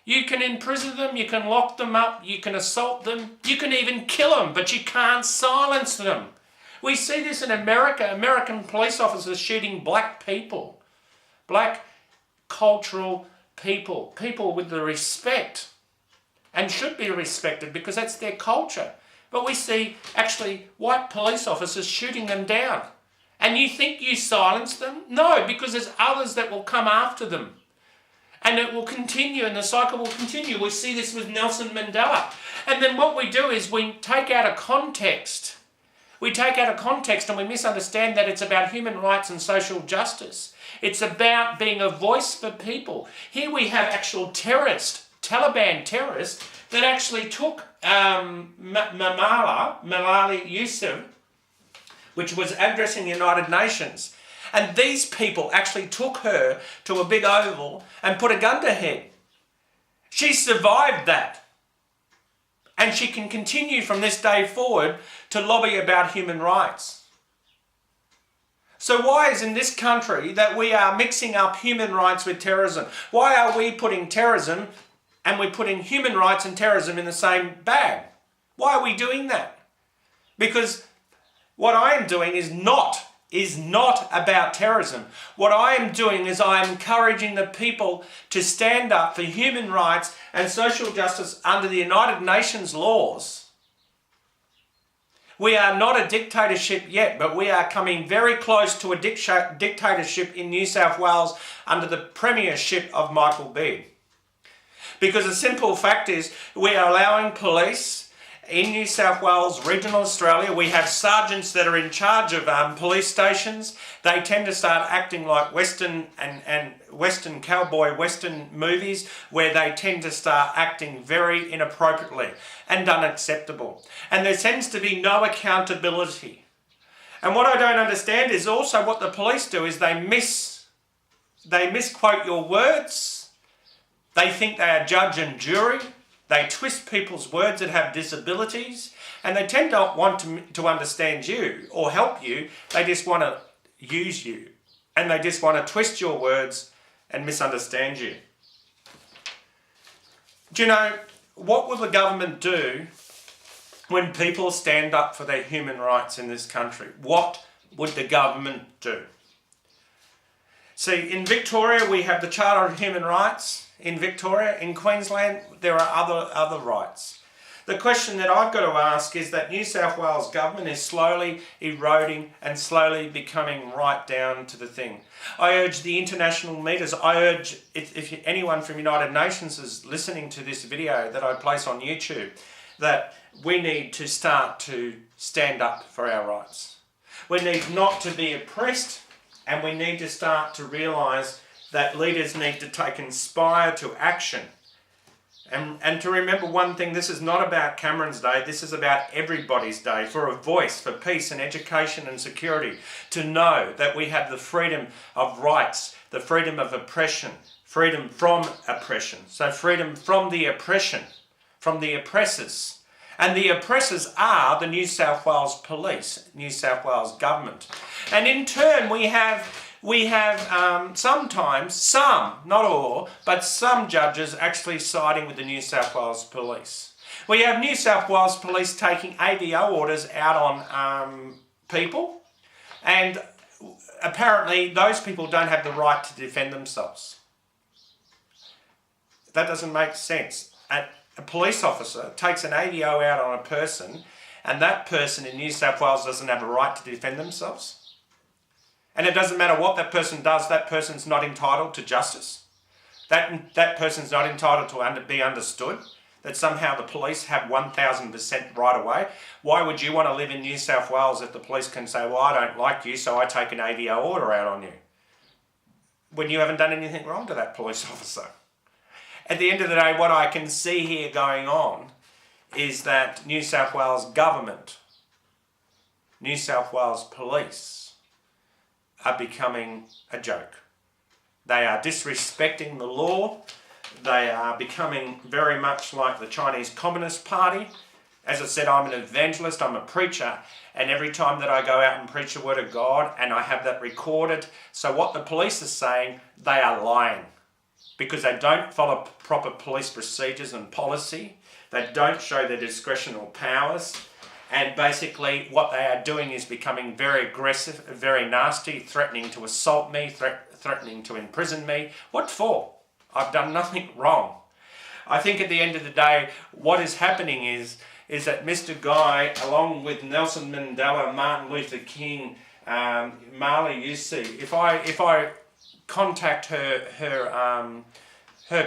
you can imprison them, you can lock them up, you can assault them, you can even kill them, but you can't silence them. We see this in America, American police officers shooting black people, black cultural people with the respect, and should be respected because that's their culture. But we see actually white police officers shooting them down. And you think you silence them? No, because there's others that will come after them. And it will continue, and the cycle will continue. We see this with Nelson Mandela. And then what we do is we take out of context. We take out of context and we misunderstand that it's about human rights and social justice. It's about being a voice for people. Here we have actual terrorists, Taliban terrorists, that actually took Malala Yousafzai, which was addressing the United Nations. And these people actually took her to a big oval and put a gun to her head. She survived that. And she can continue from this day forward to lobby about human rights. So why is in this country that we are mixing up human rights with terrorism? Why are we putting terrorism and we're putting human rights and terrorism in the same bag? Why are we doing that? Because what I am doing is not about terrorism. What I am doing is I am encouraging the people to stand up for human rights and social justice under the United Nations laws. We are not a dictatorship yet, but we are coming very close to a dictatorship in New South Wales under the premiership of Michael Baird. Because the simple fact is, we are allowing police in New South Wales, regional Australia, we have sergeants that are in charge of police stations. They tend to start acting like Western and Western cowboy Western movies, where they tend to start acting very inappropriately and unacceptable. And there tends to be no accountability. And what I don't understand is also what the police do is they misquote your words. They think they are judge and jury. They twist people's words that have disabilities, and they tend not want to understand you or help you. They just want to use you, and they just want to twist your words and misunderstand you. Do you know, what will the government do when people stand up for their human rights in this country? What would the government do? See, in Victoria, we have the Charter of Human Rights. In Victoria, in Queensland, there are other rights. The question that I've got to ask is that New South Wales Government is slowly eroding and slowly becoming right down to the thing. I urge the international meters, I urge if anyone from United Nations is listening to this video that I place on YouTube, that we need to start to stand up for our rights. We need not to be oppressed, and we need to start to realise that leaders need to inspire to action. And to remember one thing, this is not about Cameron's day, this is about everybody's day, for a voice, for peace and education and security, to know that we have the freedom of rights, the freedom of oppression, freedom from oppression. So freedom from the oppression, from the oppressors. And the oppressors are the New South Wales Police, New South Wales Government. And in turn we have sometimes, some, not all, but some judges actually siding with the New South Wales Police. We have New South Wales Police taking AVO orders out on people, and apparently those people don't have the right to defend themselves. That doesn't make sense. A police officer takes an AVO out on a person, and that person in New South Wales doesn't have a right to defend themselves. And it doesn't matter what that person does, that person's not entitled to justice. That person's not entitled to be understood. That somehow the police have 1000% right away. Why would you want to live in New South Wales if the police can say, well, I don't like you, so I take an AVO order out on you? When you haven't done anything wrong to that police officer. At the end of the day, what I can see here going on is that New South Wales Government, New South Wales Police, are becoming a joke. They are disrespecting the law. They are becoming very much like the Chinese Communist Party. As I said, I'm an evangelist, I'm a preacher, and every time that I go out and preach the word of God, and I have that recorded, so what the police are saying, they are lying. Because they don't follow proper police procedures and policy. They don't show their discretional powers. And basically what they are doing is becoming very aggressive, very nasty, threatening to assault me, threatening to imprison me. What for? I've done nothing wrong. I think at the end of the day, what is happening is that Mr. Guy, along with Nelson Mandela, Martin Luther King, Malala Yousafzai, if I contact her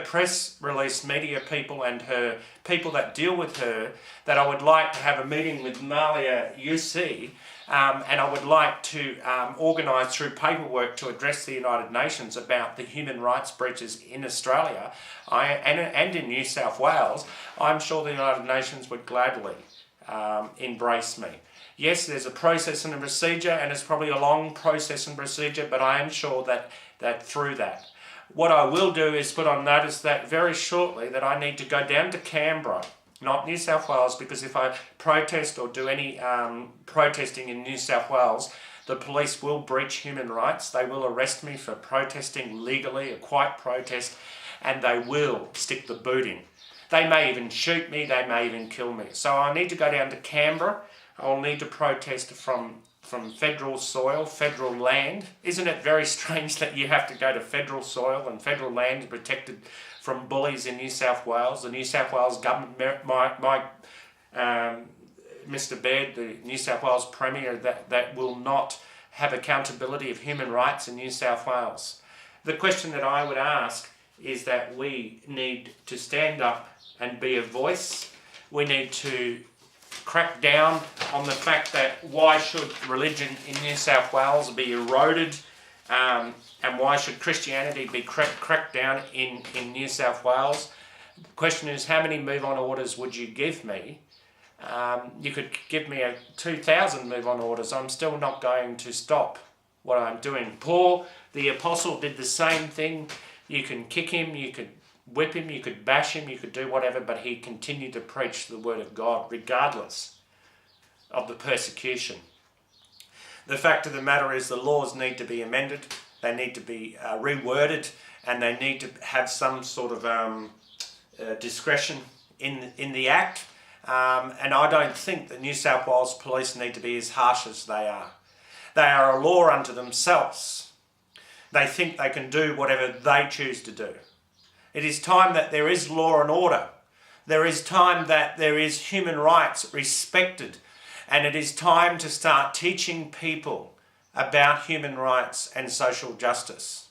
press release media people and her people that deal with her, that I would like to have a meeting with Malala Yousafzai, and I would like to organise through paperwork to address the United Nations about the human rights breaches in Australia and in New South Wales. I'm sure the United Nations would gladly embrace me. Yes, there's a process and a procedure, and it's probably a long process and procedure, but I am sure that through that. What I will do is put on notice that very shortly that I need to go down to Canberra, not New South Wales, because if I protest or do any protesting in New South Wales, the police will breach human rights. They will arrest me for protesting legally, a quiet protest, and they will stick the boot in. They may even shoot me, they may even kill me. So I need to go down to Canberra. I'll need to protest from federal soil, federal land. Isn't it very strange that you have to go to federal soil and federal land protected from bullies in New South Wales? The New South Wales Government, Mr. Baird, the New South Wales Premier, that will not have accountability of human rights in New South Wales. The question that I would ask is that we need to stand up and be a voice. We need to crack down on the fact that why should religion in New South Wales be eroded, and why should Christianity be cracked down in New South Wales. The question is, how many move-on orders would you give me? You could give me 2,000 move-on orders. I'm still not going to stop what I'm doing. Paul, the apostle, did the same thing. You can kick him, you could whip him, you could bash him, you could do whatever, but he continued to preach the word of God regardless of the persecution. The fact of the matter is the laws need to be amended, they need to be reworded, and they need to have some sort of discretion in the act. And I don't think the New South Wales Police need to be as harsh as they are. They are a law unto themselves. They think they can do whatever they choose to do. It is time that there is law and order. There is time that there is human rights respected, and it is time to start teaching people about human rights and social justice.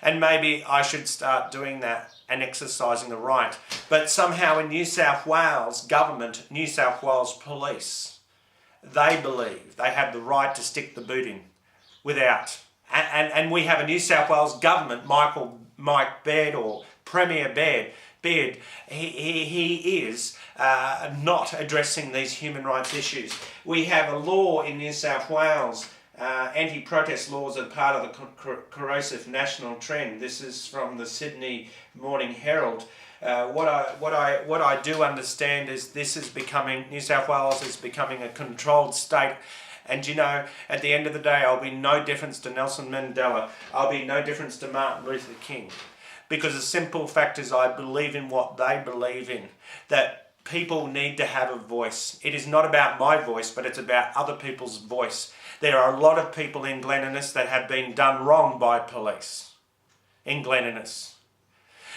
And maybe I should start doing that and exercising the right. But somehow in New South Wales Government, New South Wales Police, they believe they have the right to stick the boot in without. And we have a New South Wales Government, Mike Baird, or Premier Baird, he is not addressing these human rights issues. We have a law in New South Wales, anti-protest laws are part of the corrosive national trend. This is from the Sydney Morning Herald. What I do understand is this is becoming, New South Wales is becoming a controlled state. And you know, at the end of the day, I'll be no difference to Nelson Mandela. I'll be no difference to Martin Luther King. Because the simple fact is I believe in what they believe in. That people need to have a voice. It is not about my voice, but it's about other people's voice. There are a lot of people in Glen Innes that have been done wrong by police in Glen Innes.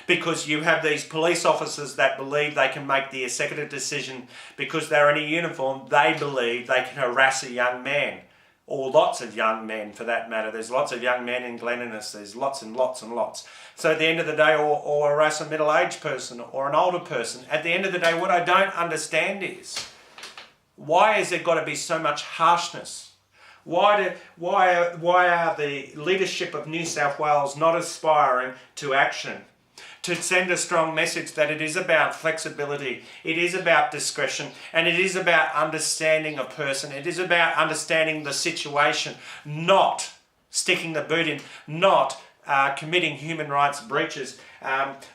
Because you have these police officers that believe they can make the executive decision because they're in a uniform, they believe they can harass a young man. Or lots of young men for that matter. There's lots of young men in Glen Innes. There's lots and lots and lots. So at the end of the day, or harass a middle-aged person or an older person. At the end of the day, what I don't understand is, why has there got to be so much harshness? Why are the leadership of New South Wales not aspiring to action? To send a strong message that it is about flexibility, it is about discretion, and it is about understanding a person. It is about understanding the situation, not sticking the boot in, not committing human rights breaches.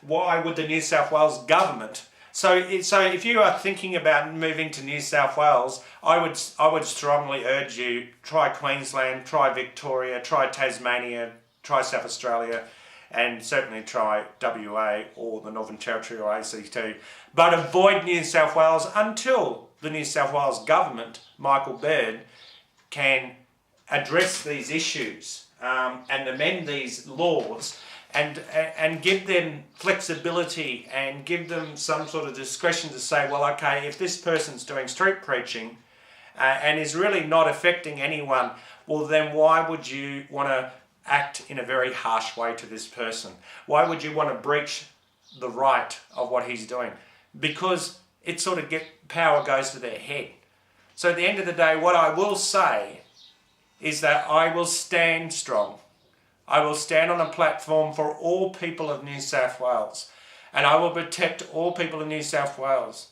Why would the New South Wales Government? So if you are thinking about moving to New South Wales, I would strongly urge you, try Queensland, try Victoria, try Tasmania, try South Australia, and certainly try WA or the Northern Territory or ACT. But avoid New South Wales until the New South Wales Government, Michael Baird, can address these issues and amend these laws and give them flexibility and give them some sort of discretion to say, well, okay, if this person's doing street preaching and is really not affecting anyone, well, then why would you want to act in a very harsh way to this person? Why would you want to breach the right of what he's doing? Because it sort of power goes to their head. So at the end of the day, what I will say is that I will stand strong. I will stand on a platform for all people of New South Wales, and I will protect all people of New South Wales.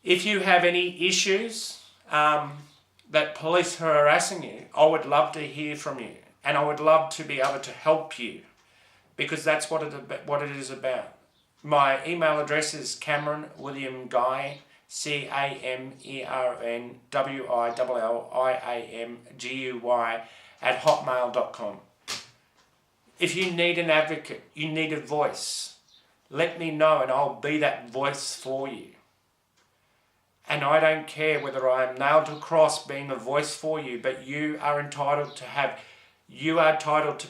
If you have any issues that police are harassing you, I would love to hear from you. And I would love to be able to help you, because that's what it is about. My email address is Cameron William Guy, CameronWilliamGuy @hotmail.com. If you need an advocate, you need a voice, let me know and I'll be that voice for you. And I don't care whether I am nailed to a cross being a voice for you, but you are entitled to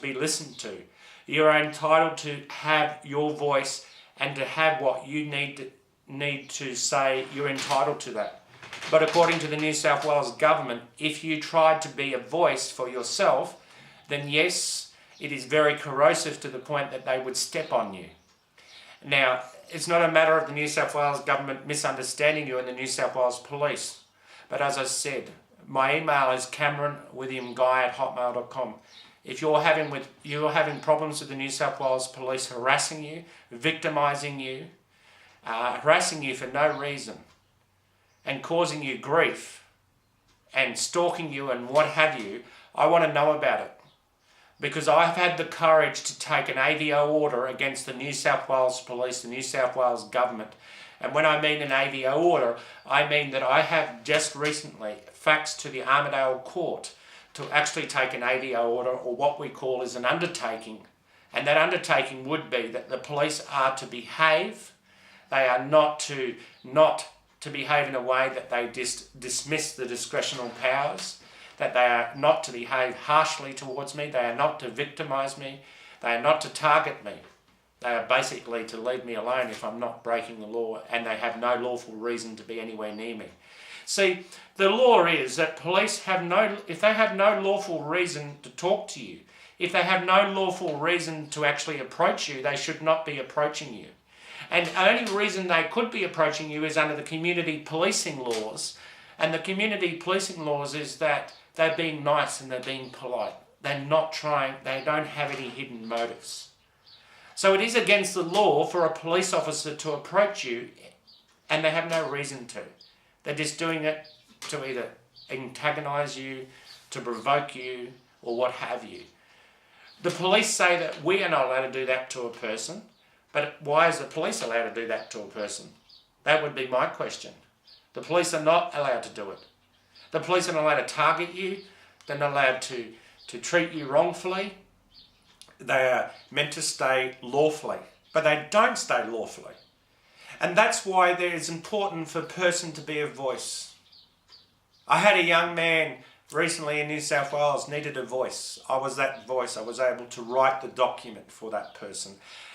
be listened to. You are entitled to have your voice and to have what you need to say. You're entitled to that. But according to the New South Wales Government, if you tried to be a voice for yourself, then yes, it is very corrosive to the point that they would step on you. Now, it's not a matter of the New South Wales Government misunderstanding you and the New South Wales Police. But as I said, my email is CameronWilliamGuy @hotmail.com. If you're having problems with the New South Wales Police harassing you, victimising you, harassing you for no reason, and causing you grief, and stalking you and what have you, I want to know about it. Because I've had the courage to take an AVO order against the New South Wales Police, the New South Wales Government. And when I mean an AVO order, I mean that I have just recently faxed to the Armidale Court to actually take an AVO order, or what we call is an undertaking. And that undertaking would be that the police are to behave. They are not to behave in a way that they dismiss the discretional powers, that they are not to behave harshly towards me, they are not to victimise me, they are not to target me They are basically to leave me alone if I'm not breaking the law, and they have no lawful reason to be anywhere near me. See, the law is that police if they have no lawful reason to talk to you, if they have no lawful reason to actually approach you, they should not be approaching you. And the only reason they could be approaching you is under the community policing laws. And the community policing laws is that they're being nice and they're being polite. They're not trying, they don't have any hidden motives. So it is against the law for a police officer to approach you, and they have no reason to. They're just doing it to either antagonise you, to provoke you, or what have you. The police say that we are not allowed to do that to a person, but why is the police allowed to do that to a person? That would be my question. The police are not allowed to do it. The police are not allowed to target you. They're not allowed to treat you wrongfully. They are meant to stay lawfully, but they don't stay lawfully. And that's why it is important for a person to be a voice. I had a young man recently in New South Wales needed a voice. I was that voice. I was able to write the document for that person.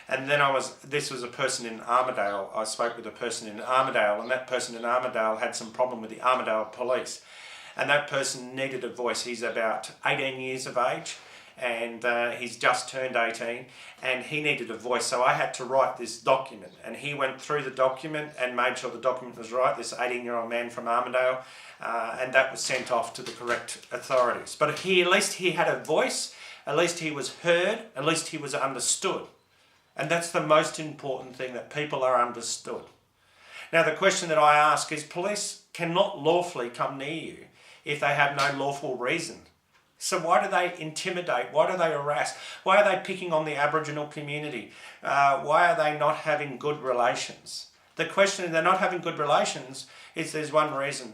And then this was a person in Armidale. I spoke with a person in Armidale, and that person in Armidale had some problem with the Armidale police. And that person needed a voice. He's about 18 years of age, and he's just turned 18, and he needed a voice. So I had to write this document, and he went through the document and made sure the document was right, this 18-year-old man from Armidale, and that was sent off to the correct authorities. But at least he had a voice, at least he was heard, at least he was understood. And that's the most important thing, that people are understood. Now the question that I ask is, police cannot lawfully come near you if they have no lawful reason. So why do they intimidate? Why do they harass? Why are they picking on the Aboriginal community? Why are they not having good relations? The question, they're not having good relations, is there's one reason.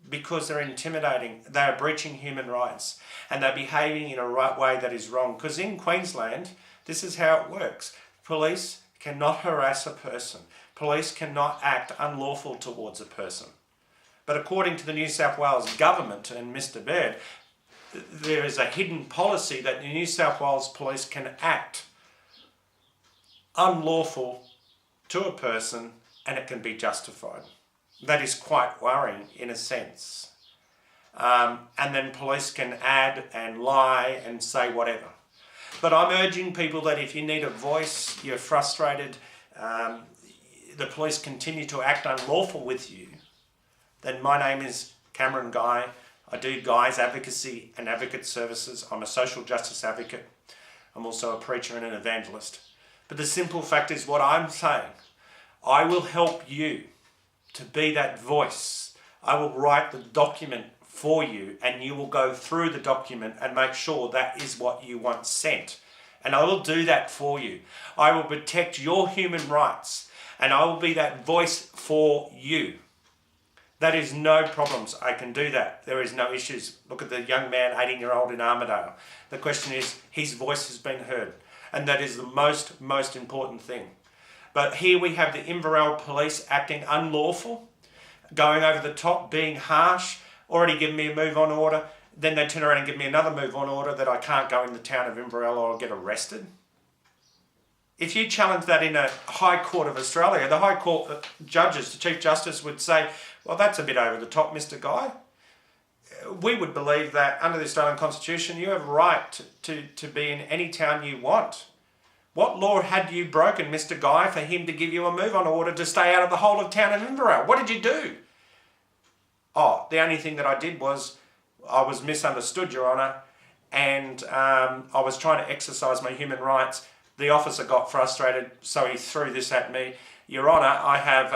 Because they're intimidating, they are breaching human rights, and they're behaving in a right way that is wrong. Because in Queensland, this is how it works. Police cannot harass a person. Police cannot act unlawful towards a person. But according to the New South Wales Government and Mr. Baird, there is a hidden policy that the New South Wales Police can act unlawful to a person and it can be justified. That is quite worrying in a sense. And then police can add and lie and say whatever. But I'm urging people that if you need a voice, you're frustrated, the police continue to act unlawful with you, then my name is Cameron Guy. I do Guy's advocacy and advocate services. I'm a social justice advocate. I'm also a preacher and an evangelist. But the simple fact is what I'm saying, I will help you to be that voice. I will write the document for you, and you will go through the document and make sure that is what you want sent. And I will do that for you. I will protect your human rights, and I will be that voice for you. That is no problems. I can do that. There is no issues. Look at the young man, 18-year-old in Armidale. The question is, his voice has been heard. And that is the most important thing. But here we have the Inverell police acting unlawful, going over the top, being harsh, already given me a move-on order. Then they turn around and give me another move-on order that I can't go in the town of Inverell or I'll get arrested. If you challenge that in a High Court of Australia, the High Court judges, the Chief Justice would say, well, that's a bit over the top, Mr. Guy. We would believe that under the Australian Constitution, you have a right to be in any town you want. What law had you broken, Mr. Guy, for him to give you a move-on order to stay out of the whole of town of Inverell? What did you do? Oh, the only thing that I did was I was misunderstood, Your Honour, and I was trying to exercise my human rights. The officer got frustrated, so he threw this at me. Your Honour, I have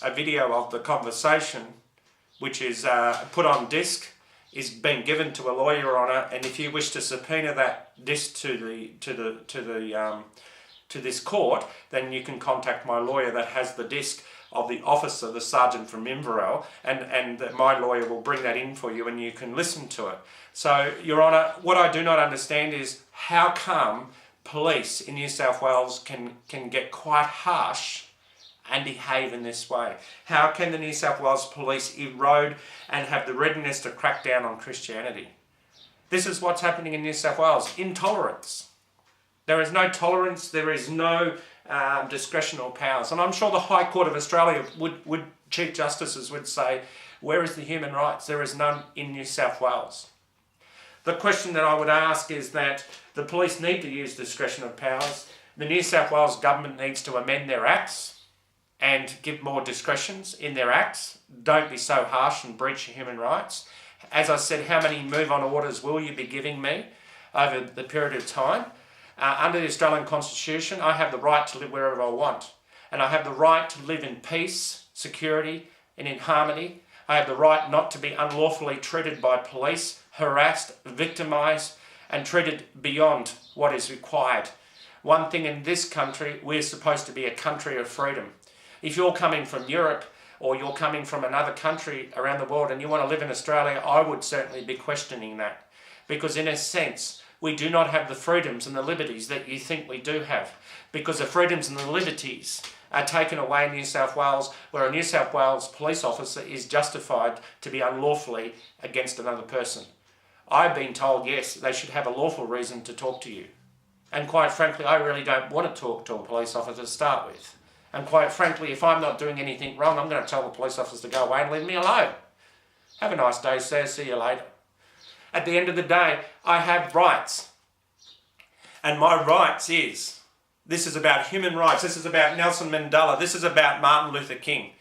a video of the conversation, which is put on disc, is being given to a lawyer, Your Honour, and if you wish to subpoena that disc to this court, then you can contact my lawyer that has the disc of the officer, the sergeant from Inverell, and my lawyer will bring that in for you and you can listen to it. So, Your Honour, what I do not understand is how come police in New South Wales can get quite harsh and behave in this way? How can the New South Wales police erode and have the readiness to crack down on Christianity? This is what's happening in New South Wales. Intolerance. There is no tolerance, there is no discretional powers. And I'm sure the High Court of Australia would Chief Justices would say, where is the human rights? There is none in New South Wales. The question that I would ask is that the police need to use discretion of powers. The New South Wales Government needs to amend their acts and give more discretions in their acts. Don't be so harsh and breach human rights. As I said, how many move-on orders will you be giving me over the period of time? Under the Australian Constitution, I have the right to live wherever I want. And I have the right to live in peace, security, and in harmony. I have the right not to be unlawfully treated by police, harassed, victimised, and treated beyond what is required. One thing in this country, we're supposed to be a country of freedom. If you're coming from Europe or you're coming from another country around the world and you want to live in Australia, I would certainly be questioning that. Because in a sense, we do not have the freedoms and the liberties that you think we do have. Because the freedoms and the liberties are taken away in New South Wales, where a New South Wales police officer is justified to be unlawfully against another person. I've been told, yes, they should have a lawful reason to talk to you. And quite frankly, I really don't want to talk to a police officer to start with. And quite frankly, if I'm not doing anything wrong, I'm going to tell the police officer to go away and leave me alone. Have a nice day, sir. See you later. At the end of the day, I have rights. And my rights is, this is about human rights. This is about Nelson Mandela. This is about Martin Luther King.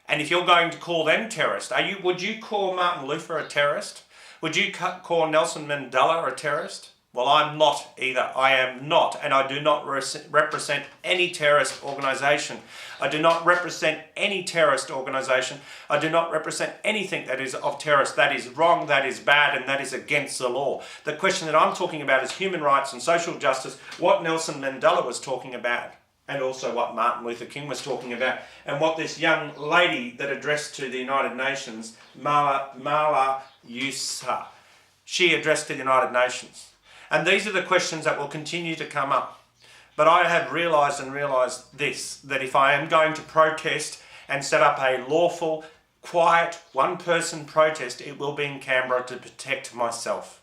And if you're going to call them terrorists, would you call Martin Luther a terrorist? Would you call Nelson Mandela a terrorist? Well, I'm not either. I am not, and I do not represent any terrorist organisation. I do not represent any terrorist organisation. I do not represent anything that is of terrorist. That is wrong, that is bad, and that is against the law. The question that I'm talking about is human rights and social justice, what Nelson Mandela was talking about, and also what Martin Luther King was talking about, and what this young lady that addressed to the United Nations, Malala Yousafzai, she addressed to the United Nations. And these are the questions that will continue to come up. But I have realised this, that if I am going to protest and set up a lawful, quiet, one-person protest, it will be in Canberra to protect myself.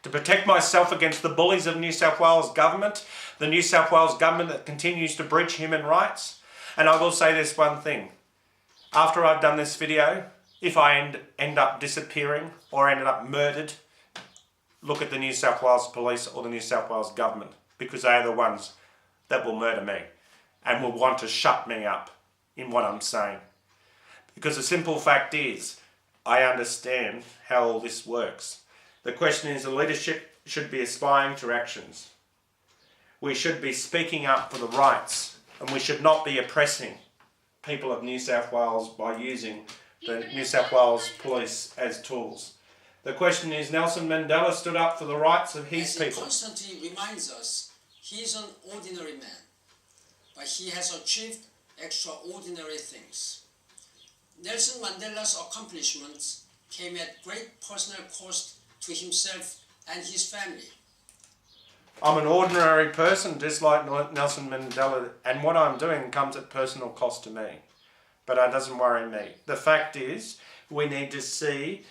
To protect myself against the bullies of New South Wales Government, the New South Wales Government that continues to breach human rights. And I will say this one thing. After I've done this video, if I end up disappearing or ended up murdered, look at the New South Wales Police or the New South Wales Government, because they are the ones that will murder me and will want to shut me up in what I'm saying. Because the simple fact is, I understand how all this works. The question is, the leadership should be aspiring to actions. We should be speaking up for the rights, and we should not be oppressing people of New South Wales by using the New South Wales Police as tools. The question is, Nelson Mandela stood up for the rights of his people. He constantly reminds us he is an ordinary man, but he has achieved extraordinary things. Nelson Mandela's accomplishments came at great personal cost to himself and his family. I'm an ordinary person, just like Nelson Mandela, and what I'm doing comes at personal cost to me. But it doesn't worry me. The fact is, we need to see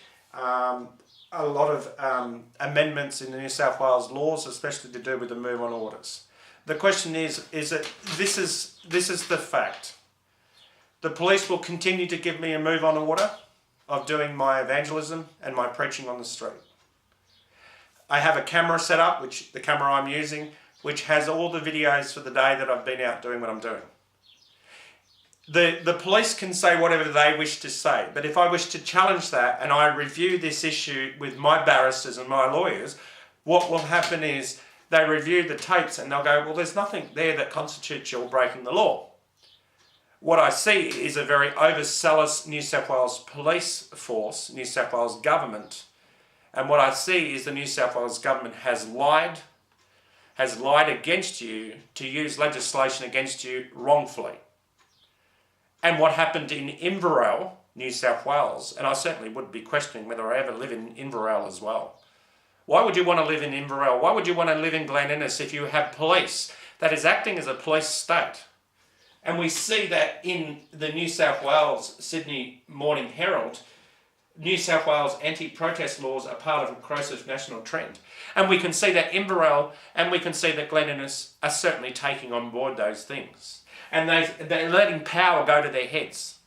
a lot of amendments in the New South Wales laws, especially to do with the move-on orders. The question is that this is the fact. The police will continue to give me a move-on order of doing my evangelism and my preaching on the street. I have a camera set up, which the camera I'm using, which has all the videos for the day that I've been out doing what I'm doing. The police can say whatever they wish to say, but if I wish to challenge that and I review this issue with my barristers and my lawyers, what will happen is they review the tapes and they'll go, well, there's nothing there that constitutes your breaking the law. What I see is a very overzealous New South Wales police force, New South Wales Government, and what I see is the New South Wales Government has lied against you to use legislation against you wrongfully. And what happened in Inverell, New South Wales, and I certainly would be questioning whether I ever live in Inverell as well. Why would you want to live in Inverell? Why would you want to live in Glen Innes if you have police that is acting as a police state? And we see that in the New South Wales Sydney Morning Herald, New South Wales anti-protest laws are part of a corrosive national trend. And we can see that Inverell and we can see that Glen Innes are certainly taking on board those things. And they're letting power go to their heads.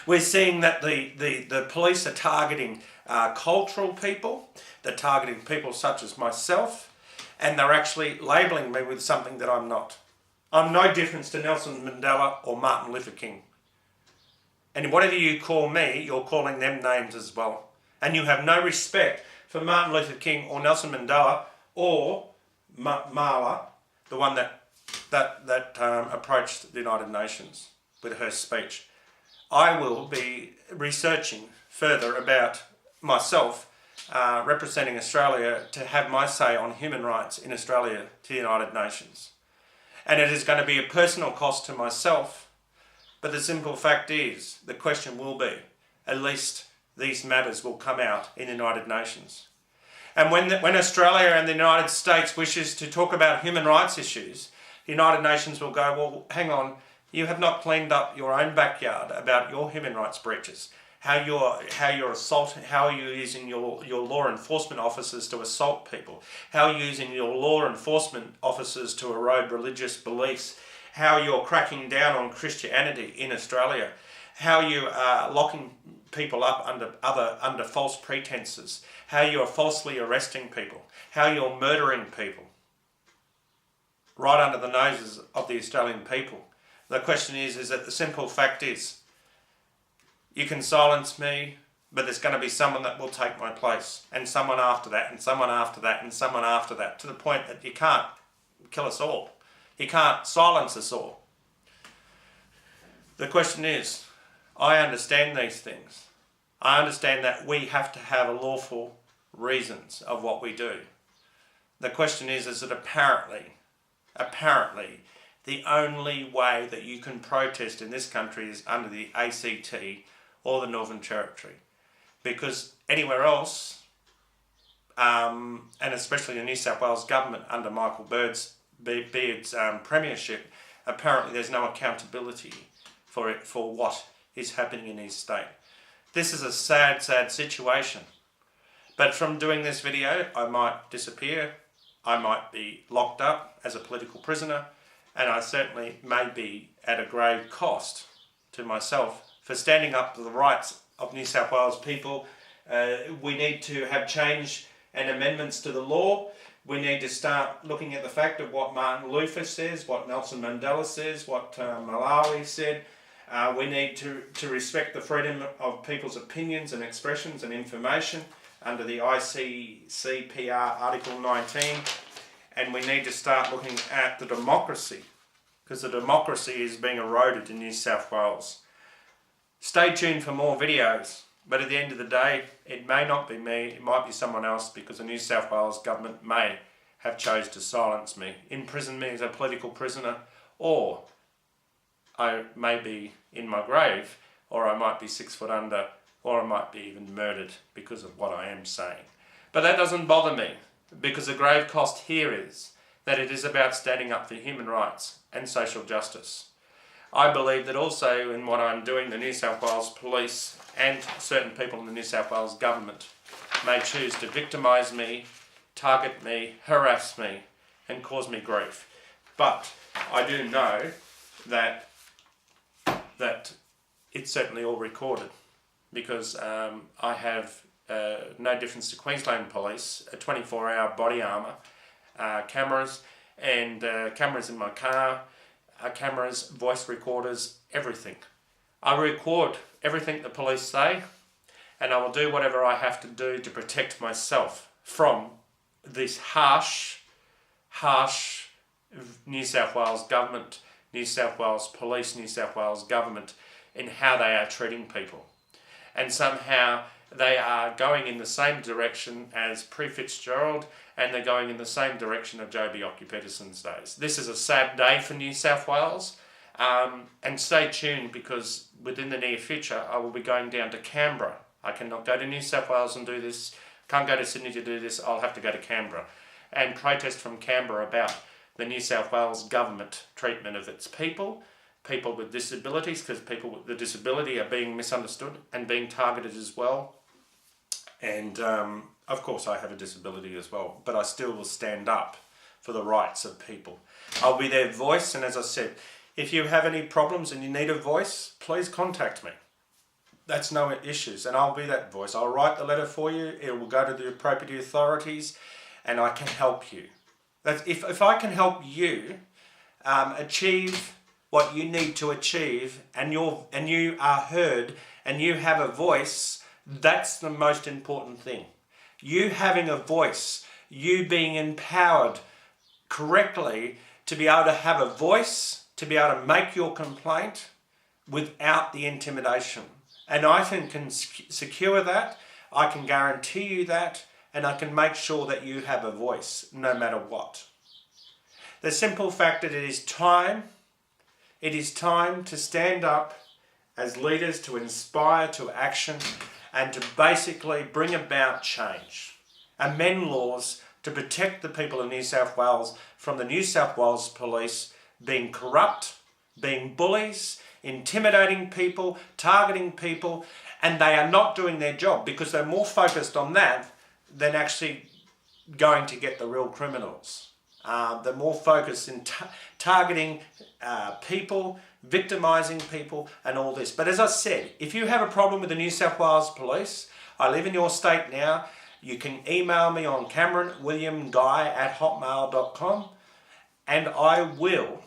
We're seeing that the police are targeting cultural people, they're targeting people such as myself, and they're actually labelling me with something that I'm not. I'm no different to Nelson Mandela or Martin Luther King. And whatever you call me, you're calling them names as well. And you have no respect for Martin Luther King or Nelson Mandela or Malala, the one that approached the United Nations with her speech. I will be researching further about myself representing Australia to have my say on human rights in Australia to the United Nations. And it is going to be a personal cost to myself. But the simple fact is, the question will be, at least these matters will come out in the United Nations. And when Australia and the United States wishes to talk about human rights issues, the United Nations will go, well, hang on, you have not cleaned up your own backyard about your human rights breaches. How you're assaulting, how are you using your law enforcement officers to assault people? How are you using your law enforcement officers to erode religious beliefs? How you're cracking down on Christianity in Australia, how you are locking people up under false pretenses, how you are falsely arresting people, how you're murdering people right under the noses of the Australian people. The question is that the simple fact is, you can silence me, but there's going to be someone that will take my place, and someone after that, and someone after that, and someone after that, to the point that you can't kill us all. You can't silence us all. The question is, I understand these things. I understand that we have to have lawful reasons of what we do. The question is that apparently, the only way that you can protest in this country is under the ACT or the Northern Territory. Because anywhere else, and especially the New South Wales Government under Michael Beard's premiership, apparently there's no accountability for what is happening in his state. This is a sad, sad situation. But from doing this video, I might disappear, I might be locked up as a political prisoner, and I certainly may be at a grave cost to myself for standing up for the rights of New South Wales people. We need to have change and amendments to the law. We need to start looking at the fact of what Martin Luther says, what Nelson Mandela says, what Malala said. We need to respect the freedom of people's opinions and expressions and information under the ICCPR Article 19. And we need to start looking at the democracy, because the democracy is being eroded in New South Wales. Stay tuned for more videos. But at the end of the day, it may not be me, it might be someone else, because the New South Wales Government may have chose to silence me, imprison me as a political prisoner, or I may be in my grave, or I might be 6 foot under, or I might be even murdered because of what I am saying. But that doesn't bother me, because the grave cost here is that it is about standing up for human rights and social justice. I believe that also in what I'm doing, the New South Wales Police and certain people in the New South Wales Government may choose to victimise me, target me, harass me and cause me grief. But I do know that it's certainly all recorded, because I have no difference to Queensland Police, a 24-hour body armour, cameras, and cameras in my car, cameras, voice recorders, everything. I record everything the police say, and I will do whatever I have to do to protect myself from this harsh New South Wales Government, New South Wales Police, New South Wales Government in how they are treating people. And somehow they are going in the same direction as Pre-Fitzgerald, and they're going in the same direction of Joh Bjelke-Petersen's days. This is a sad day for New South Wales, and stay tuned, because within the near future I will be going down to Canberra. I cannot go to New South Wales and do this, can't go to Sydney to do this, I'll have to go to Canberra and protest from Canberra about the New South Wales Government treatment of its people, people with disabilities, because people with the disability are being misunderstood and being targeted as well. And of course I have a disability as well, but I still will stand up for the rights of people. I'll be their voice, and as I said, if you have any problems and you need a voice, please contact me. That's no issues, and I'll be that voice. I'll write the letter for you, it will go to the appropriate authorities, and I can help you. If I can help you achieve what you need to achieve, and you are heard, and you have a voice, that's the most important thing. You having a voice, you being empowered correctly to be able to have a voice, to be able to make your complaint without the intimidation. And I can secure that, I can guarantee you that, and I can make sure that you have a voice no matter what. The simple fact that it is time to stand up as leaders, to inspire to action, and to basically bring about change. Amend laws to protect the people of New South Wales from the New South Wales Police being corrupt, being bullies, intimidating people, targeting people, and they are not doing their job because they're more focused on that than actually going to get the real criminals. They're more focused in targeting people, victimising people and all this. But as I said, if you have a problem with the New South Wales Police, I live in your state now, you can email me on CameronWilliamGuy@hotmail.com, and I will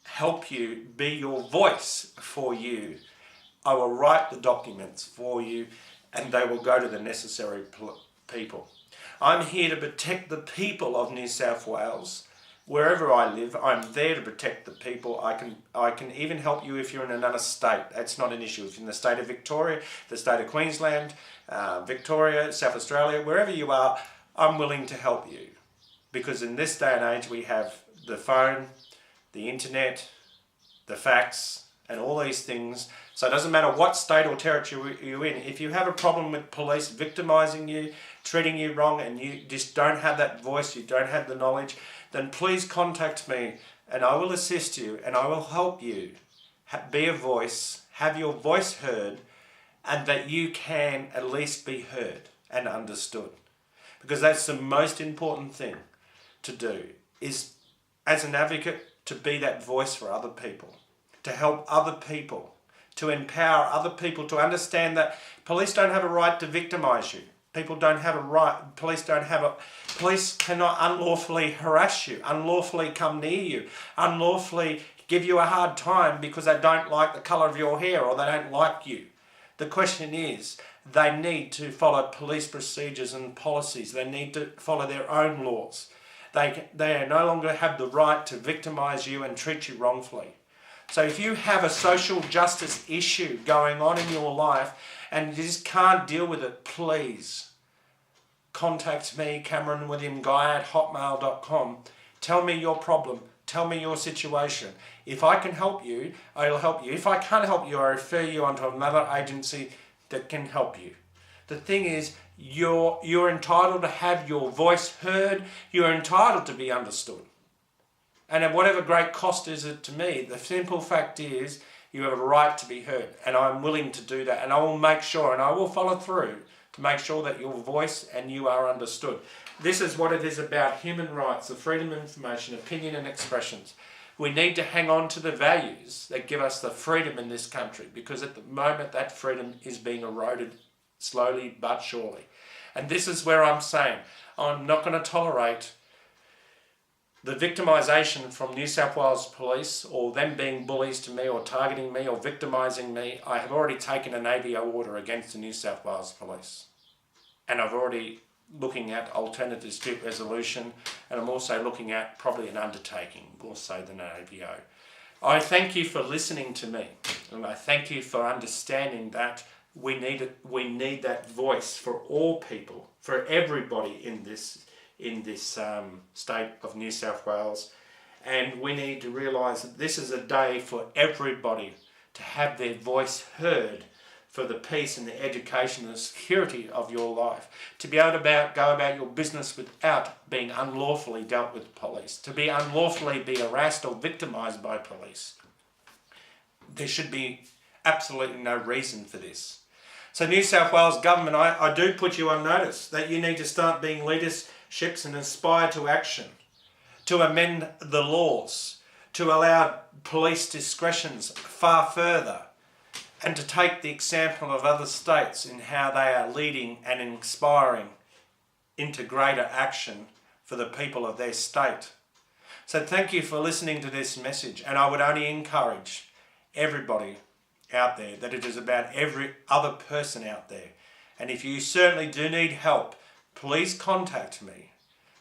help you, be your voice for you. I will write the documents for you, and they will go to the necessary people. I'm here to protect the people of New South Wales. Wherever I live, I'm there to protect the people. I can even help you if you're in another state. That's not an issue. If you're in the state of Victoria, the state of Queensland, Victoria, South Australia, wherever you are, I'm willing to help you. Because in this day and age, we have the phone, the internet, the fax, and all these things. So it doesn't matter what state or territory you're in. If you have a problem with police victimising you, treating you wrong, and you just don't have that voice, you don't have the knowledge, then please contact me and I will assist you and I will help you be a voice, have your voice heard, and that you can at least be heard and understood. Because that's the most important thing to do, is as an advocate to be that voice for other people, to help other people, to empower other people to understand that police don't have a right to victimise you. People don't have a right, police cannot unlawfully harass you, unlawfully come near you, unlawfully give you a hard time because they don't like the colour of your hair or they don't like you. The question is, they need to follow police procedures and policies. They need to follow their own laws. They no longer have the right to victimise you and treat you wrongfully. So if you have a social justice issue going on in your life and you just can't deal with it, please contact me, CameronWilliamGuy@hotmail.com. Tell me your problem. Tell me your situation. If I can help you, I'll help you. If I can't help you, I refer you onto another agency that can help you. The thing is, you're entitled to have your voice heard. You're entitled to be understood. And at whatever great cost is it to me, the simple fact is you have a right to be heard. And I'm willing to do that. And I will make sure, and I will follow through to make sure that your voice and you are understood. This is what it is about: human rights, the freedom of information, opinion and expressions. We need to hang on to the values that give us the freedom in this country, because at the moment that freedom is being eroded slowly but surely. And this is where I'm saying I'm not going to tolerate the victimisation from New South Wales Police, or them being bullies to me or targeting me or victimising me. I have already taken an ABO order against the New South Wales Police. And I've already looking at alternative dispute resolution, and I'm also looking at probably an undertaking, more so than an ABO. I thank you for listening to me, and I thank you for understanding that we need that voice for all people, for everybody in this state of New South Wales, and we need to realise that this is a day for everybody to have their voice heard, for the peace and the education and the security of your life, to be able to go about your business without being unlawfully dealt with police, to be unlawfully harassed or victimised by police. there should be absolutely no reason for this. So New South Wales Government, I do put you on notice that you need to start being leaderships and aspire to action, to amend the laws, to allow police discretions far further, and to take the example of other states in how they are leading and inspiring into greater action for the people of their state. So thank you for listening to this message, and I would only encourage everybody out there that it is about every other person out there. And if you certainly do need help, please contact me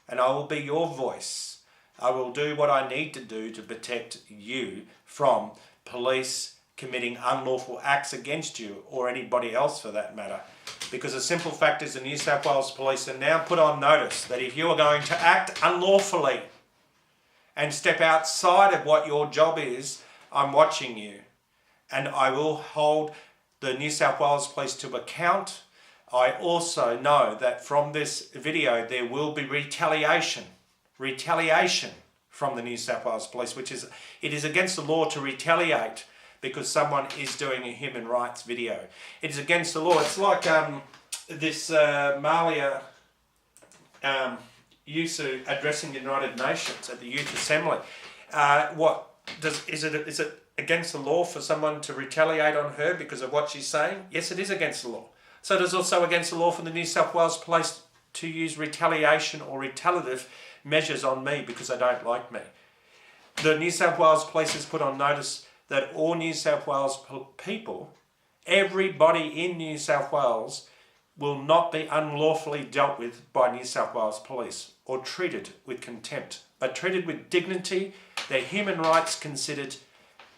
and I will be your voice. I will do what I need to do to protect you from police committing unlawful acts against you, or anybody else for that matter. Because the simple fact is the New South Wales Police are now put on notice that if you are going to act unlawfully and step outside of what your job is, I'm watching you. And I will hold the New South Wales Police to account. I also know that from this video there will be retaliation from the New South Wales Police, it is against the law to retaliate because someone is doing a human rights video. It is against the law. It's like this Malala Yousafzai addressing the United Nations at the Youth Assembly. Is it against the law for someone to retaliate on her because of what she's saying? Yes, it is against the law. So it is also against the law for the New South Wales Police to use retaliation or retaliative measures on me because they don't like me. The New South Wales Police has put on notice that all New South Wales people, everybody in New South Wales, will not be unlawfully dealt with by New South Wales Police or treated with contempt, but treated with dignity, their human rights considered,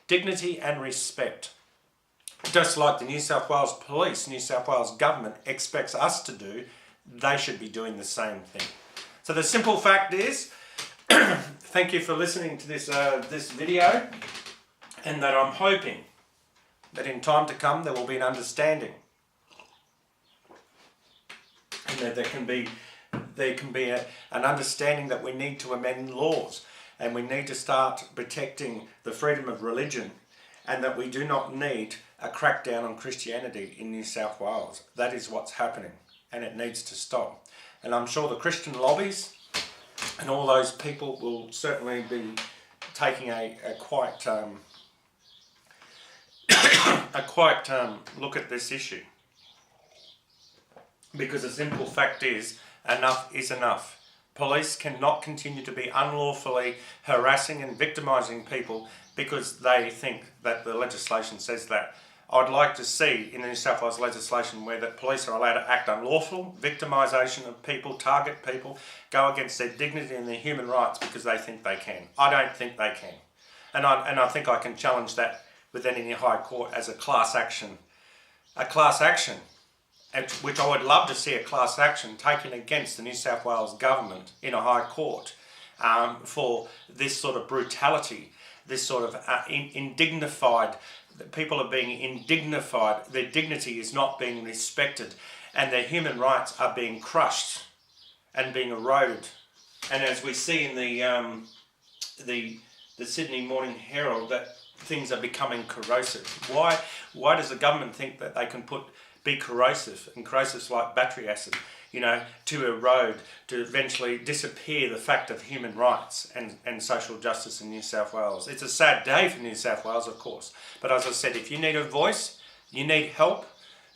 dignity and respect. Just like the New South Wales Police, New South Wales Government expects us to do, they should be doing the same thing. So the simple fact is, thank you for listening to this video, and that I'm hoping that in time to come there will be an understanding, and that there can be an understanding that we need to amend laws, and we need to start protecting the freedom of religion, and that we do not need a crackdown on Christianity in New South Wales. That is what's happening, and it needs to stop. And I'm sure the Christian lobbies and all those people will certainly be taking a quite look at this issue. Because the simple fact is, enough is enough. Police cannot continue to be unlawfully harassing and victimising people because they think that the legislation says that. I'd like to see in the New South Wales legislation where the police are allowed to act unlawful, victimisation of people, target people, go against their dignity and their human rights because they think they can. I don't think they can. And I think I can challenge that with any High Court as a class action. A class action, which I would love to see a class action taken against the New South Wales Government in a High Court for this sort of brutality, this sort of indignified. People are being indignified, their dignity is not being respected, and their human rights are being crushed and being eroded. And as we see in the Sydney Morning Herald, that things are becoming corrosive. Why does the government think that they can be corrosive, and corrosives like battery acid, to erode, to eventually disappear the fact of human rights and social justice in New South Wales? It's a sad day for New South Wales, of course. But as I said, if you need a voice, you need help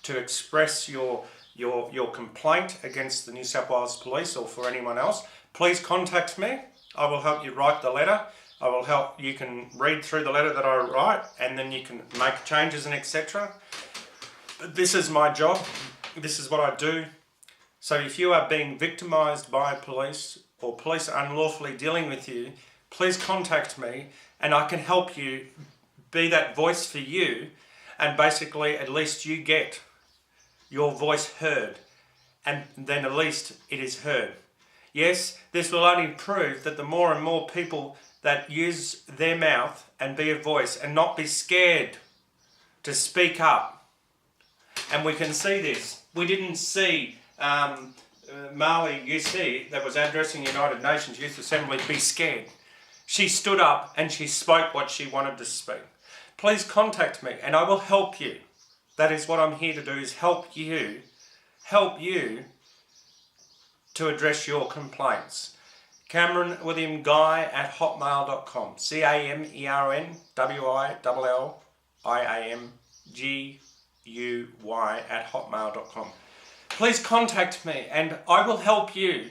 to express your complaint against the New South Wales Police or for anyone else, please contact me. I will help you write the letter. I will help. You can read through the letter that I write, and then you can make changes and etc. But this is my job. This is what I do. So if you are being victimised by police or police are unlawfully dealing with you, please contact me and I can help you be that voice for you, and basically at least you get your voice heard, and then at least it is heard. Yes, this will only prove that the more and more people that use their mouth and be a voice and not be scared to speak up. And we can see this. We didn't see Malala Yousafzai, that was addressing the United Nations Youth Assembly, be scared. She stood up and she spoke what she wanted to speak. please contact me and I will help you. That is what I'm here to do, is help you to address your complaints. Cameron William Guy at hotmail.com. CameronWilliamGuy at hotmail.com. Please contact me and I will help you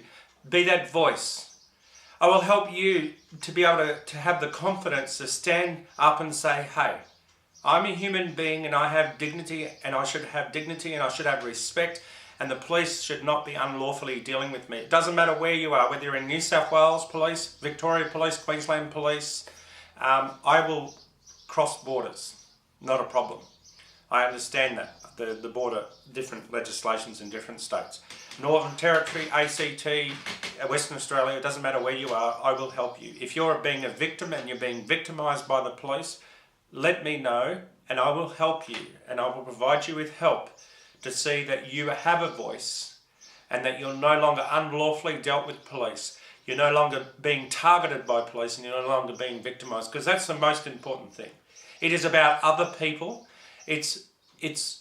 be that voice. I will help you to be able to have the confidence to stand up and say, hey, I'm a human being and I have dignity, and I should have dignity and I should have respect, and the police should not be unlawfully dealing with me. It doesn't matter where you are, whether you're in New South Wales Police, Victoria Police, Queensland Police. I will cross borders, not a problem. I understand that, the border, different legislations in different states. Northern Territory, ACT, Western Australia, it doesn't matter where you are, I will help you. If you're being a victim and you're being victimised by the police, let me know and I will help you, and I will provide you with help to see that you have a voice and that you're no longer unlawfully dealt with police. You're no longer being targeted by police and you're no longer being victimised, because that's the most important thing. It is about other people. It's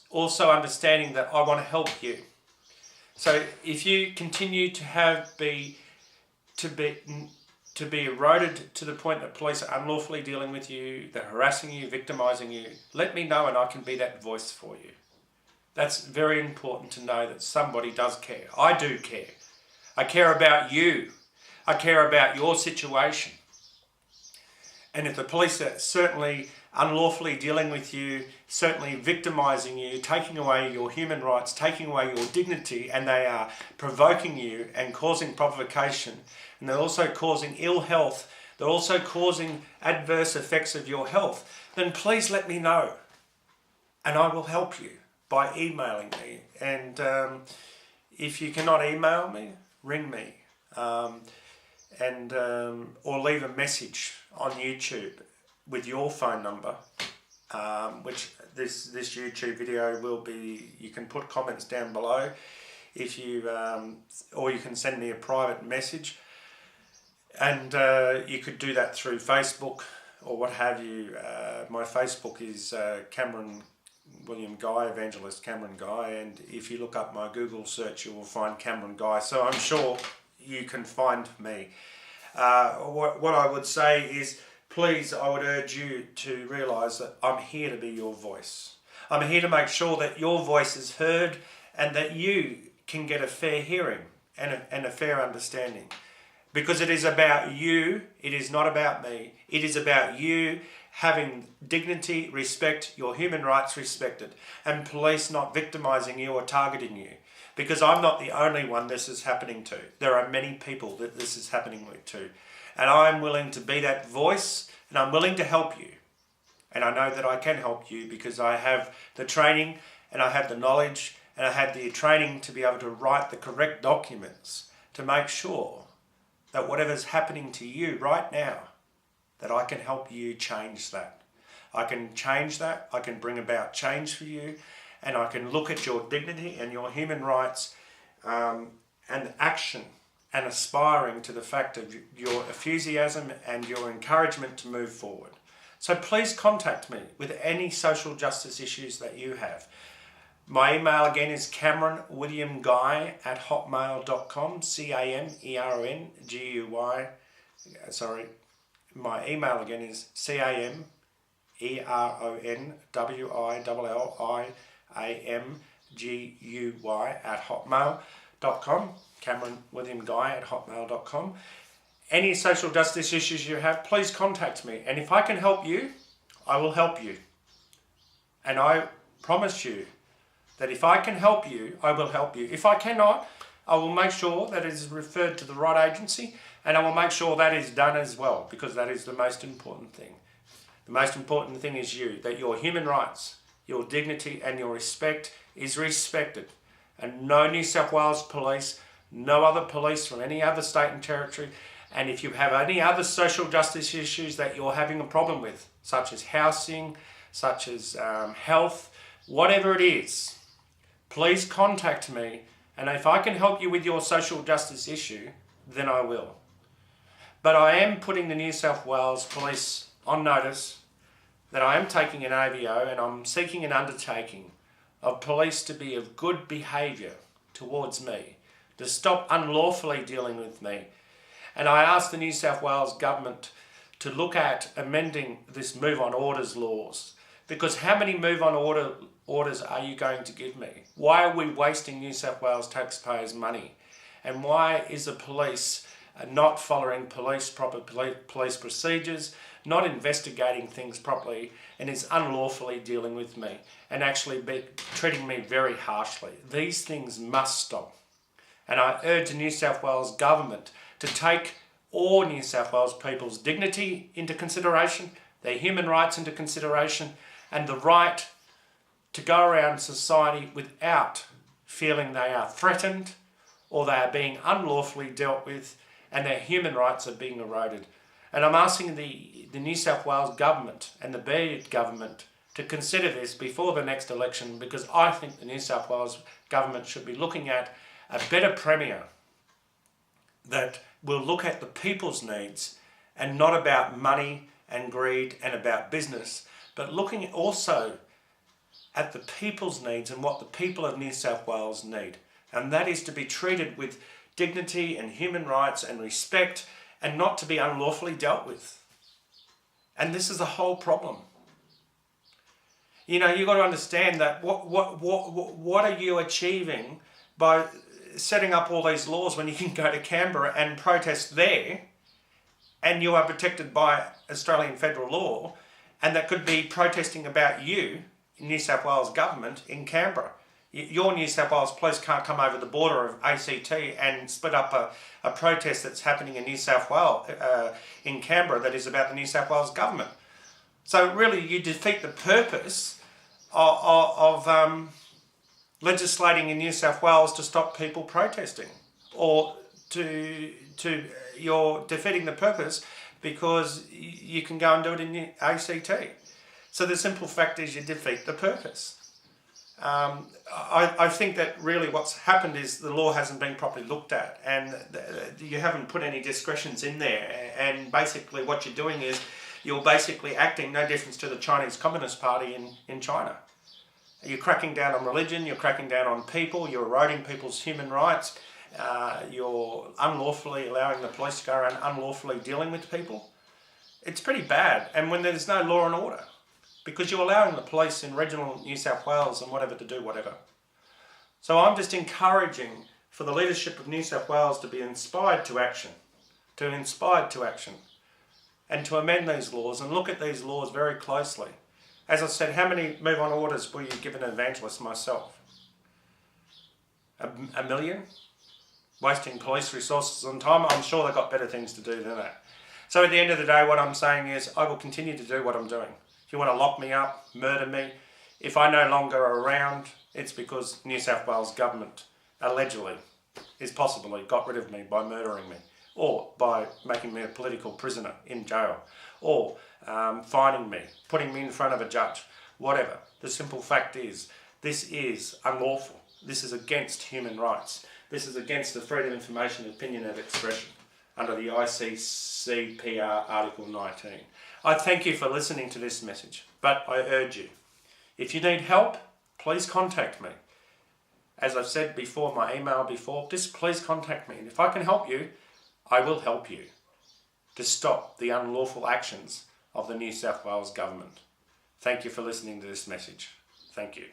also understanding that I want to help you. So if you continue to be eroded to the point that police are unlawfully dealing with you, they're harassing you, victimising you, let me know and I can be that voice for you. That's very important to know, that somebody does care. I do care. I care about you. I care about your situation. And if the police are certainly unlawfully dealing with you, certainly victimising you, taking away your human rights, taking away your dignity, and they are provoking you and causing provocation, and they're also causing ill health, they're also causing adverse effects of your health, then please let me know and I will help you by emailing me. And if you cannot email me, ring me or leave a message on YouTube with your phone number, which this YouTube video will be. You can put comments down below if you or you can send me a private message, and you could do that through Facebook or what have you. My Facebook is Cameron William Guy, Evangelist Cameron Guy, and if you look up my Google search, you will find Cameron Guy, so I'm sure you can find me. What I would say is, please, I would urge you to realise that I'm here to be your voice. I'm here to make sure that your voice is heard and that you can get a fair hearing and a fair understanding. Because it is about you, it is not about me. It is about you having dignity, respect, your human rights respected, and police not victimising you or targeting you. Because I'm not the only one this is happening to. There are many people that this is happening to. And I'm willing to be that voice, and I'm willing to help you. And I know that I can help you because I have the training, and I have the knowledge, and I have the training to be able to write the correct documents to make sure that whatever's happening to you right now, that I can help you change that. I can change that, I can bring about change for you, and I can look at your dignity and your human rights and action and aspiring to the fact of your enthusiasm and your encouragement to move forward. So please contact me with any social justice issues that you have. My email again is CameronWilliamGuy at hotmail.com, CameronGuy. Sorry, my email again is CameronWilliamGuy at hotmail.com, CameronWilliamGuy at hotmail.com. Any social justice issues you have, please contact me. And if I can help you, I will help you. And I promise you that if I can help you, I will help you. If I cannot, I will make sure that it is referred to the right agency, and I will make sure that is done as well, because that is the most important thing. The most important thing is you, that your human rights, your dignity and your respect is respected. And no New South Wales police, no other police from any other state and territory. And if you have any other social justice issues that you're having a problem with, such as housing, such as health, whatever it is, please contact me. And if I can help you with your social justice issue, then I will. But I am putting the New South Wales Police on notice that I am taking an AVO and I'm seeking an undertaking of police to be of good behaviour towards me, to stop unlawfully dealing with me. And I ask the New South Wales Government to look at amending this move on orders laws, because how many move on orders are you going to give me? Why are we wasting New South Wales taxpayers' money? And why is the police not following proper police procedures, not investigating things properly, and is unlawfully dealing with me and actually treating me very harshly? These things must stop. And I urge the New South Wales Government to take all New South Wales people's dignity into consideration, their human rights into consideration, and the right to go around society without feeling they are threatened or they are being unlawfully dealt with and their human rights are being eroded. And I'm asking the New South Wales Government and the Beard Government to consider this before the next election, because I think the New South Wales Government should be looking at a better Premier that will look at the people's needs and not about money and greed and about business, but looking also at the people's needs and what the people of New South Wales need. And that is to be treated with dignity and human rights and respect, and not to be unlawfully dealt with. And this is the whole problem. You know, you've got to understand that what are you achieving by setting up all these laws when you can go to Canberra and protest there, and you are protected by Australian federal law, and that could be protesting about you, New South Wales Government, in Canberra. Your New South Wales police can't come over the border of ACT and split up a protest that's happening in New South Wales, in Canberra, that is about the New South Wales Government. So really you defeat the purpose of legislating in New South Wales to stop people protesting, or you're defeating the purpose because you can go and do it in the ACT. So the simple fact is you defeat the purpose. I think that really what's happened is the law hasn't been properly looked at, and you haven't put any discretions in there, and basically what you're doing is you're basically acting no difference to the Chinese Communist Party in China. You're cracking down on religion, you're cracking down on people, you're eroding people's human rights, you're unlawfully allowing the police to go around unlawfully dealing with people. It's pretty bad, and when there's no law and order, because you're allowing the police in regional New South Wales and whatever to do whatever. So I'm just encouraging for the leadership of New South Wales to be inspired to action, and to amend these laws and look at these laws very closely. As I said, how many move on orders were you given an evangelist myself? A million? Wasting police resources and time? I'm sure they've got better things to do than that. So at the end of the day, what I'm saying is I will continue to do what I'm doing. If you want to lock me up, murder me, if I no longer are around, it's because New South Wales Government allegedly is possibly got rid of me by murdering me, or by making me a political prisoner in jail, or fining me, putting me in front of a judge, whatever. The simple fact is, this is unlawful. This is against human rights. This is against the freedom of information and opinion of expression under the ICCPR Article 19. I thank you for listening to this message, but I urge you, if you need help, please contact me. As I've said before, my email before, just please contact me. And if I can help you, I will help you to stop the unlawful actions of the New South Wales Government. Thank you for listening to this message. Thank you.